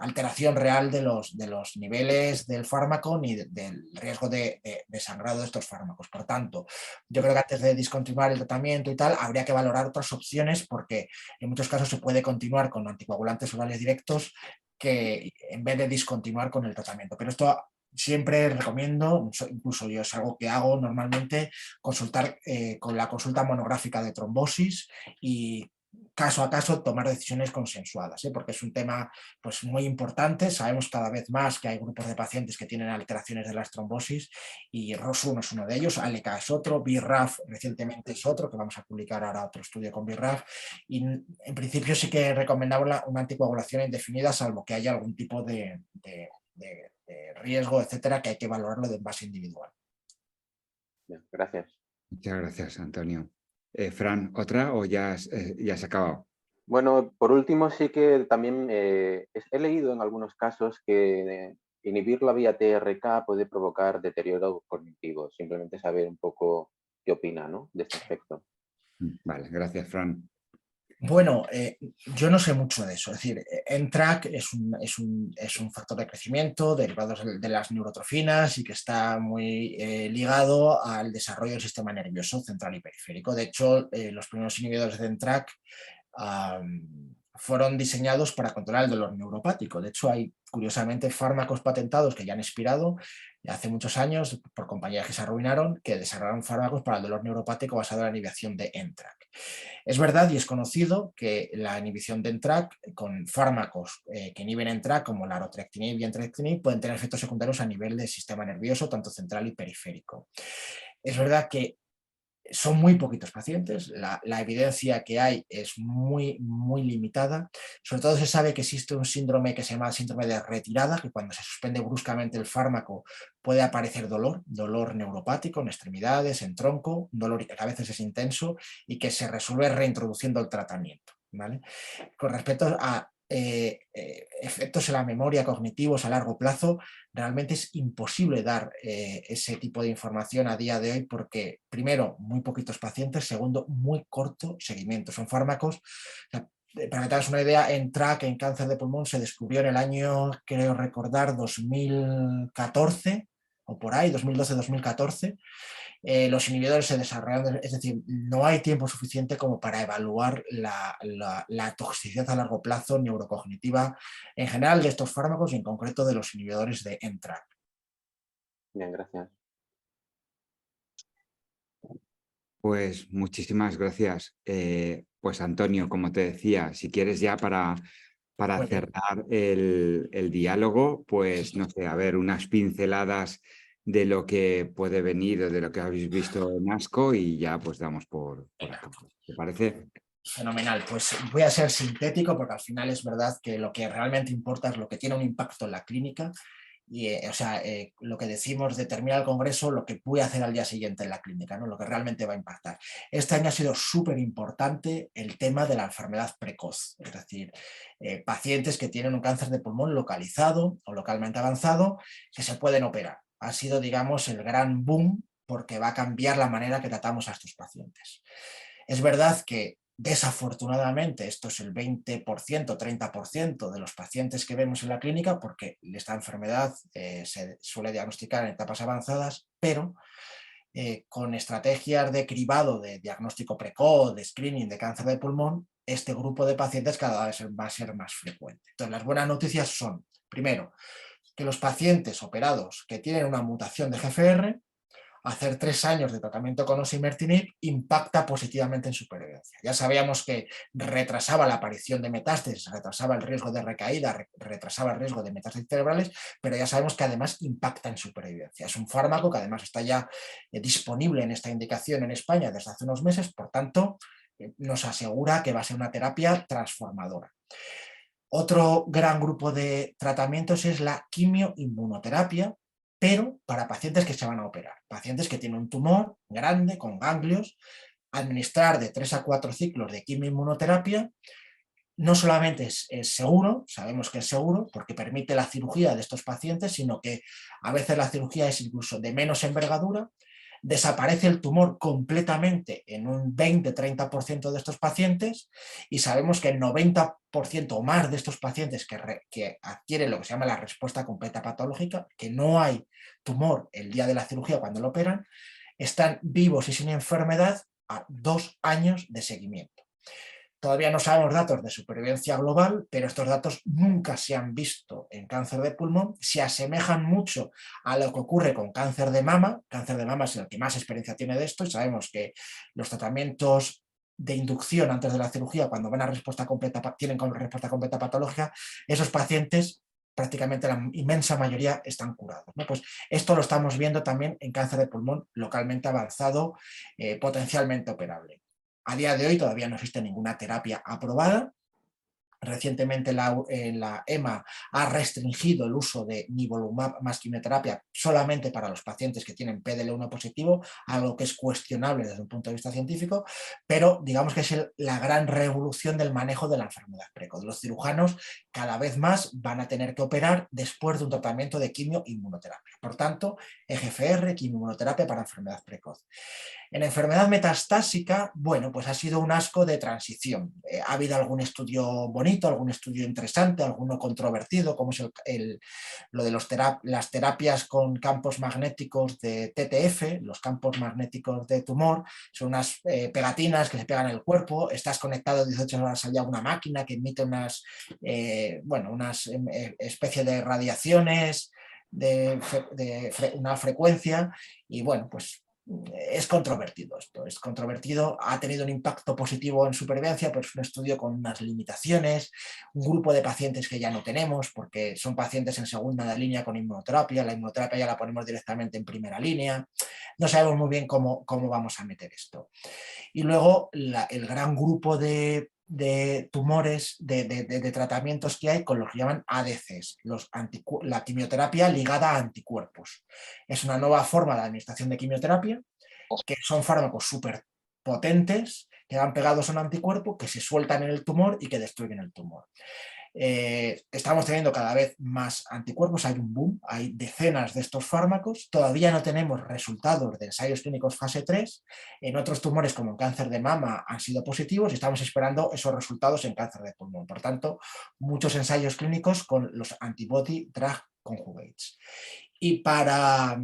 alteración real de los niveles del fármaco ni del riesgo de sangrado de estos fármacos. Por tanto, yo creo que antes de discontinuar el tratamiento y tal, habría que valorar otras opciones porque en muchos casos se puede continuar con anticoagulantes orales directos que en vez de discontinuar con el tratamiento. Pero esto siempre recomiendo, incluso yo es algo que hago normalmente, consultar con la consulta monográfica de trombosis y caso a caso tomar decisiones consensuadas, porque es un tema pues, muy importante. Sabemos cada vez más que hay grupos de pacientes que tienen alteraciones de las trombosis y ROS1 es uno de ellos, ALK es otro, BRAF recientemente es otro, que vamos a publicar ahora otro estudio con BRAF, y en principio sí que recomendamos una anticoagulación indefinida, salvo que haya algún tipo de riesgo, etcétera, que hay que valorarlo de base individual. Bien, gracias. Muchas gracias, Antonio. Fran, ¿otra o ya has acabado? Bueno, por último sí que también he leído en algunos casos que inhibir la vía TRK puede provocar deterioro cognitivo. Simplemente saber un poco qué opina, ¿no?, de este aspecto. Vale, gracias, Fran. Bueno, yo no sé mucho de eso. Es decir, NTRK es un factor de crecimiento derivado de las neurotrofinas y que está muy ligado al desarrollo del sistema nervioso central y periférico. De hecho, los primeros inhibidores de NTRK fueron diseñados para controlar el dolor neuropático. De hecho, hay curiosamente fármacos patentados que ya han expirado hace muchos años por compañías que se arruinaron, que desarrollaron fármacos para el dolor neuropático basado en la inhibición de NTRK. Es verdad y es conocido que la inhibición de NTRK con fármacos que inhiben NTRK como la larotrectinib y entrectinib pueden tener efectos secundarios a nivel del sistema nervioso, tanto central y periférico. Es verdad que son muy poquitos pacientes, la evidencia que hay es muy limitada. Sobre todo se sabe que existe un síndrome que se llama síndrome de retirada, que cuando se suspende bruscamente el fármaco puede aparecer dolor neuropático en extremidades, en tronco, dolor que a veces es intenso y que se resuelve reintroduciendo el tratamiento, ¿vale? Con respecto a efectos en la memoria cognitivos a largo plazo, realmente es imposible dar ese tipo de información a día de hoy porque, primero, muy poquitos pacientes, segundo, muy corto seguimiento. Son fármacos, o sea, para que te hagas una idea, NTRK en cáncer de pulmón se descubrió en el año, creo recordar, 2014 o por ahí, 2012-2014. Los inhibidores se desarrollan, es decir, no hay tiempo suficiente como para evaluar la toxicidad a largo plazo neurocognitiva en general de estos fármacos y en concreto de los inhibidores de NTRK. Bien, gracias. Pues muchísimas gracias. Pues Antonio, como te decía, si quieres ya para cerrar el diálogo, pues no sé, a ver, unas pinceladas de lo que puede venir o de lo que habéis visto en ASCO y ya pues damos por acá. ¿Te parece? Fenomenal, pues voy a ser sintético porque al final es verdad que lo que realmente importa es lo que tiene un impacto en la clínica y lo que decimos de terminar el congreso, lo que voy a hacer al día siguiente en la clínica, ¿no? Lo que realmente va a impactar. Este año ha sido súper importante el tema de la enfermedad precoz, es decir, pacientes que tienen un cáncer de pulmón localizado o localmente avanzado que se pueden operar. Ha sido, digamos, el gran boom porque va a cambiar la manera que tratamos a estos pacientes. Es verdad que desafortunadamente esto es el 20%, 30% de los pacientes que vemos en la clínica porque esta enfermedad se suele diagnosticar en etapas avanzadas, pero con estrategias de cribado de diagnóstico precoz, de screening de cáncer de pulmón, este grupo de pacientes cada vez va a ser más frecuente. Entonces, las buenas noticias son, primero, que los pacientes operados que tienen una mutación de GFR, hacer 3 años de tratamiento con osimertinib impacta positivamente en supervivencia. Ya sabíamos que retrasaba la aparición de metástasis, retrasaba el riesgo de recaída, retrasaba el riesgo de metástasis cerebrales, pero ya sabemos que además impacta en supervivencia. Es un fármaco que además está ya disponible en esta indicación en España desde hace unos meses, por tanto, nos asegura que va a ser una terapia transformadora. Otro gran grupo de tratamientos es la quimioinmunoterapia, pero para pacientes que se van a operar, pacientes que tienen un tumor grande con ganglios, administrar de 3 a 4 ciclos de quimioinmunoterapia no solamente es seguro, sabemos que es seguro porque permite la cirugía de estos pacientes, sino que a veces la cirugía es incluso de menos envergadura, desaparece el tumor completamente en un 20-30% de estos pacientes y sabemos que el 90% o más de estos pacientes que adquieren lo que se llama la respuesta completa patológica, que no hay tumor el día de la cirugía cuando lo operan, están vivos y sin enfermedad a 2 años de seguimiento. Todavía no sabemos datos de supervivencia global, pero estos datos nunca se han visto en cáncer de pulmón, se asemejan mucho a lo que ocurre con cáncer de mama. Cáncer de mama es el que más experiencia tiene de esto y sabemos que los tratamientos de inducción antes de la cirugía, cuando van a respuesta completa, tienen respuesta completa patológica, esos pacientes prácticamente la inmensa mayoría están curados, ¿no? Pues esto lo estamos viendo también en cáncer de pulmón localmente avanzado, potencialmente operable. A día de hoy todavía no existe ninguna terapia aprobada. Recientemente la EMA ha restringido el uso de nivolumab más quimioterapia solamente para los pacientes que tienen PDL1 positivo, algo que es cuestionable desde un punto de vista científico, pero digamos que es la gran revolución del manejo de la enfermedad precoz. Los cirujanos cada vez más van a tener que operar después de un tratamiento de quimio-inmunoterapia. Por tanto, EGFR, quimio-inmunoterapia para enfermedad precoz. En enfermedad metastásica, bueno, pues ha sido un asco de transición. Ha habido algún estudio bonito, algún estudio interesante, alguno controvertido, como es lo de las terapias con campos magnéticos de TTF, los campos magnéticos de tumor. Son unas pegatinas que se pegan en el cuerpo, estás conectado 18 horas al día a una máquina que emite unas especie de radiaciones de una frecuencia y bueno, pues es controvertido esto, es controvertido, ha tenido un impacto positivo en supervivencia, pero es un estudio con unas limitaciones, un grupo de pacientes que ya no tenemos, porque son pacientes en segunda línea con inmunoterapia, la inmunoterapia ya la ponemos directamente en primera línea, no sabemos muy bien cómo vamos a meter esto. Y luego el gran grupo de tumores, de tratamientos que hay con los que llaman ADCs, la quimioterapia ligada a anticuerpos. Es una nueva forma de administración de quimioterapia, que son fármacos súper potentes, que van pegados a un anticuerpo, que se sueltan en el tumor y que destruyen el tumor. Estamos teniendo cada vez más anticuerpos, hay un boom, hay decenas de estos fármacos, todavía no tenemos resultados de ensayos clínicos fase 3, en otros tumores como en cáncer de mama han sido positivos y estamos esperando esos resultados en cáncer de pulmón. Por tanto, muchos ensayos clínicos con los antibody drug conjugates. Y para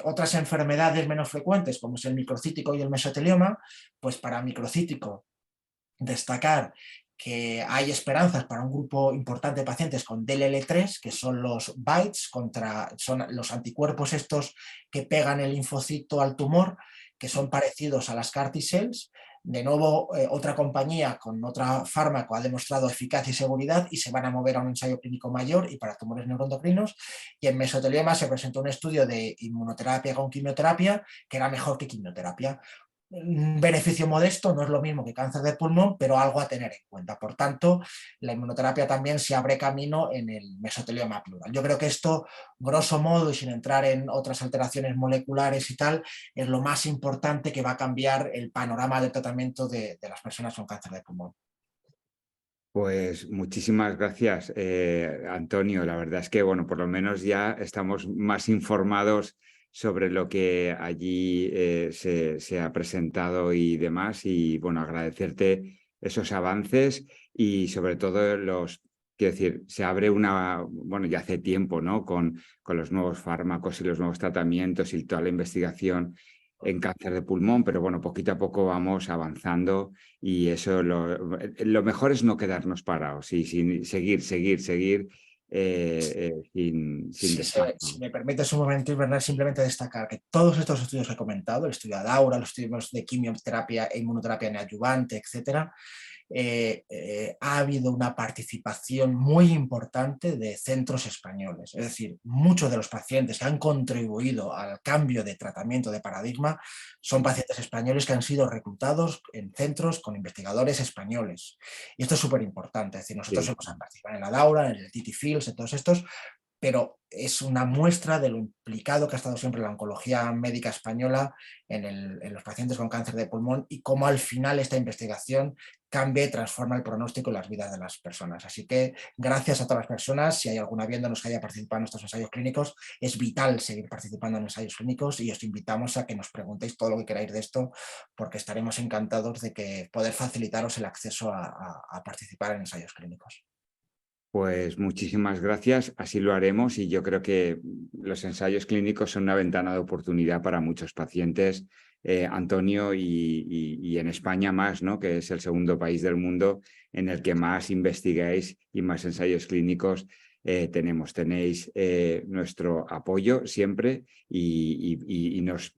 otras enfermedades menos frecuentes, como es el microcítico y el mesotelioma, pues para microcítico destacar que hay esperanzas para un grupo importante de pacientes con DLL3, que son los BiTEs, son los anticuerpos estos que pegan el linfocito al tumor, que son parecidos a las CAR T-cells. De nuevo, otra compañía con otro fármaco ha demostrado eficacia y seguridad y se van a mover a un ensayo clínico mayor y para tumores neuroendocrinos. Y en mesotelioma se presentó un estudio de inmunoterapia con quimioterapia que era mejor que quimioterapia. Un beneficio modesto, no es lo mismo que cáncer de pulmón, pero algo a tener en cuenta. Por tanto, la inmunoterapia también se abre camino en el mesotelioma plural. Yo creo que esto, grosso modo, y sin entrar en otras alteraciones moleculares y tal, es lo más importante que va a cambiar el panorama de tratamiento de las personas con cáncer de pulmón. Pues muchísimas gracias, Antonio. La verdad es que, bueno, por lo menos ya estamos más informados sobre lo que allí se ha presentado y demás. Y, bueno, agradecerte esos avances y sobre todo quiero decir, se abre bueno, ya hace tiempo, ¿no? Con los nuevos fármacos y los nuevos tratamientos y toda la investigación en cáncer de pulmón, pero bueno, poquito a poco vamos avanzando y eso lo mejor es no quedarnos parados y seguir sin descanso. Si me permites un momento, Bernard, simplemente destacar que todos estos estudios que he comentado, el estudio de Daura, los estudios de quimioterapia e inmunoterapia neoadyuvante, etcétera, ha habido una participación muy importante de centros españoles. Es decir, muchos de los pacientes que han contribuido al cambio de tratamiento de paradigma son pacientes españoles que han sido reclutados en centros con investigadores españoles. Y esto es súper importante. Es decir, nosotros hemos participado en la Daura, en el TT-Fields, en todos estos, pero es una muestra de lo implicado que ha estado siempre la oncología médica española en los pacientes con cáncer de pulmón y cómo al final esta investigación cambia y transforma el pronóstico y las vidas de las personas. Así que gracias a todas las personas, si hay alguna viéndonos que haya participado en estos ensayos clínicos, es vital seguir participando en ensayos clínicos y os invitamos a que nos preguntéis todo lo que queráis de esto porque estaremos encantados de poder facilitaros el acceso a participar en ensayos clínicos. Pues muchísimas gracias, así lo haremos y yo creo que los ensayos clínicos son una ventana de oportunidad para muchos pacientes Antonio, y en España más, ¿no? Que es el segundo país del mundo en el que más investigáis y más ensayos clínicos tenemos. Tenéis nuestro apoyo siempre y nos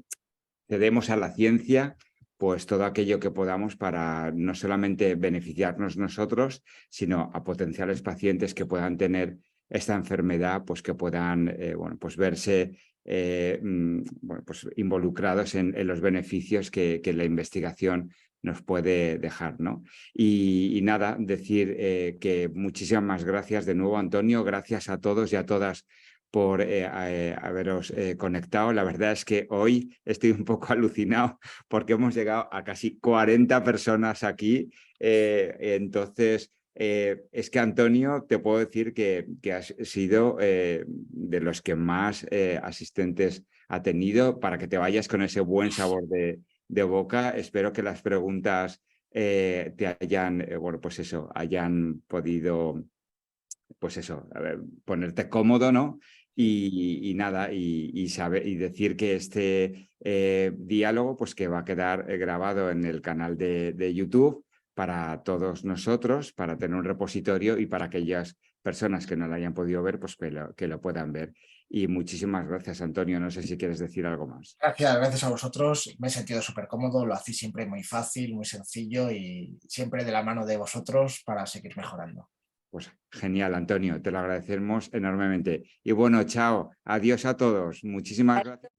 cedemos a la ciencia pues todo aquello que podamos para no solamente beneficiarnos nosotros, sino a potenciales pacientes que puedan tener esta enfermedad, pues que puedan bueno, pues verse bueno, pues involucrados en los beneficios que la investigación nos puede dejar, ¿no? Y nada, decir que muchísimas gracias de nuevo, Antonio, gracias a todos y a todas por haberos conectado. La verdad es que hoy estoy un poco alucinado porque hemos llegado a casi 40 personas aquí. Entonces, es que Antonio, te puedo decir que has sido de los que más asistentes ha tenido, para que te vayas con ese buen sabor de boca. Espero que las preguntas te hayan, bueno, pues eso, hayan podido, pues eso, a ver, ponerte cómodo, ¿no? Y nada, y decir que este diálogo, pues que va a quedar grabado en el canal de YouTube para todos nosotros, para tener un repositorio, y para aquellas personas que no lo hayan podido ver, pues que lo puedan ver. Y muchísimas gracias, Antonio. No sé si quieres decir algo más. Gracias a vosotros. Me he sentido súper cómodo, lo hacéis siempre muy fácil, muy sencillo y siempre de la mano de vosotros para seguir mejorando. Pues genial, Antonio, te lo agradecemos enormemente. Y bueno, chao, adiós a todos. Muchísimas gracias.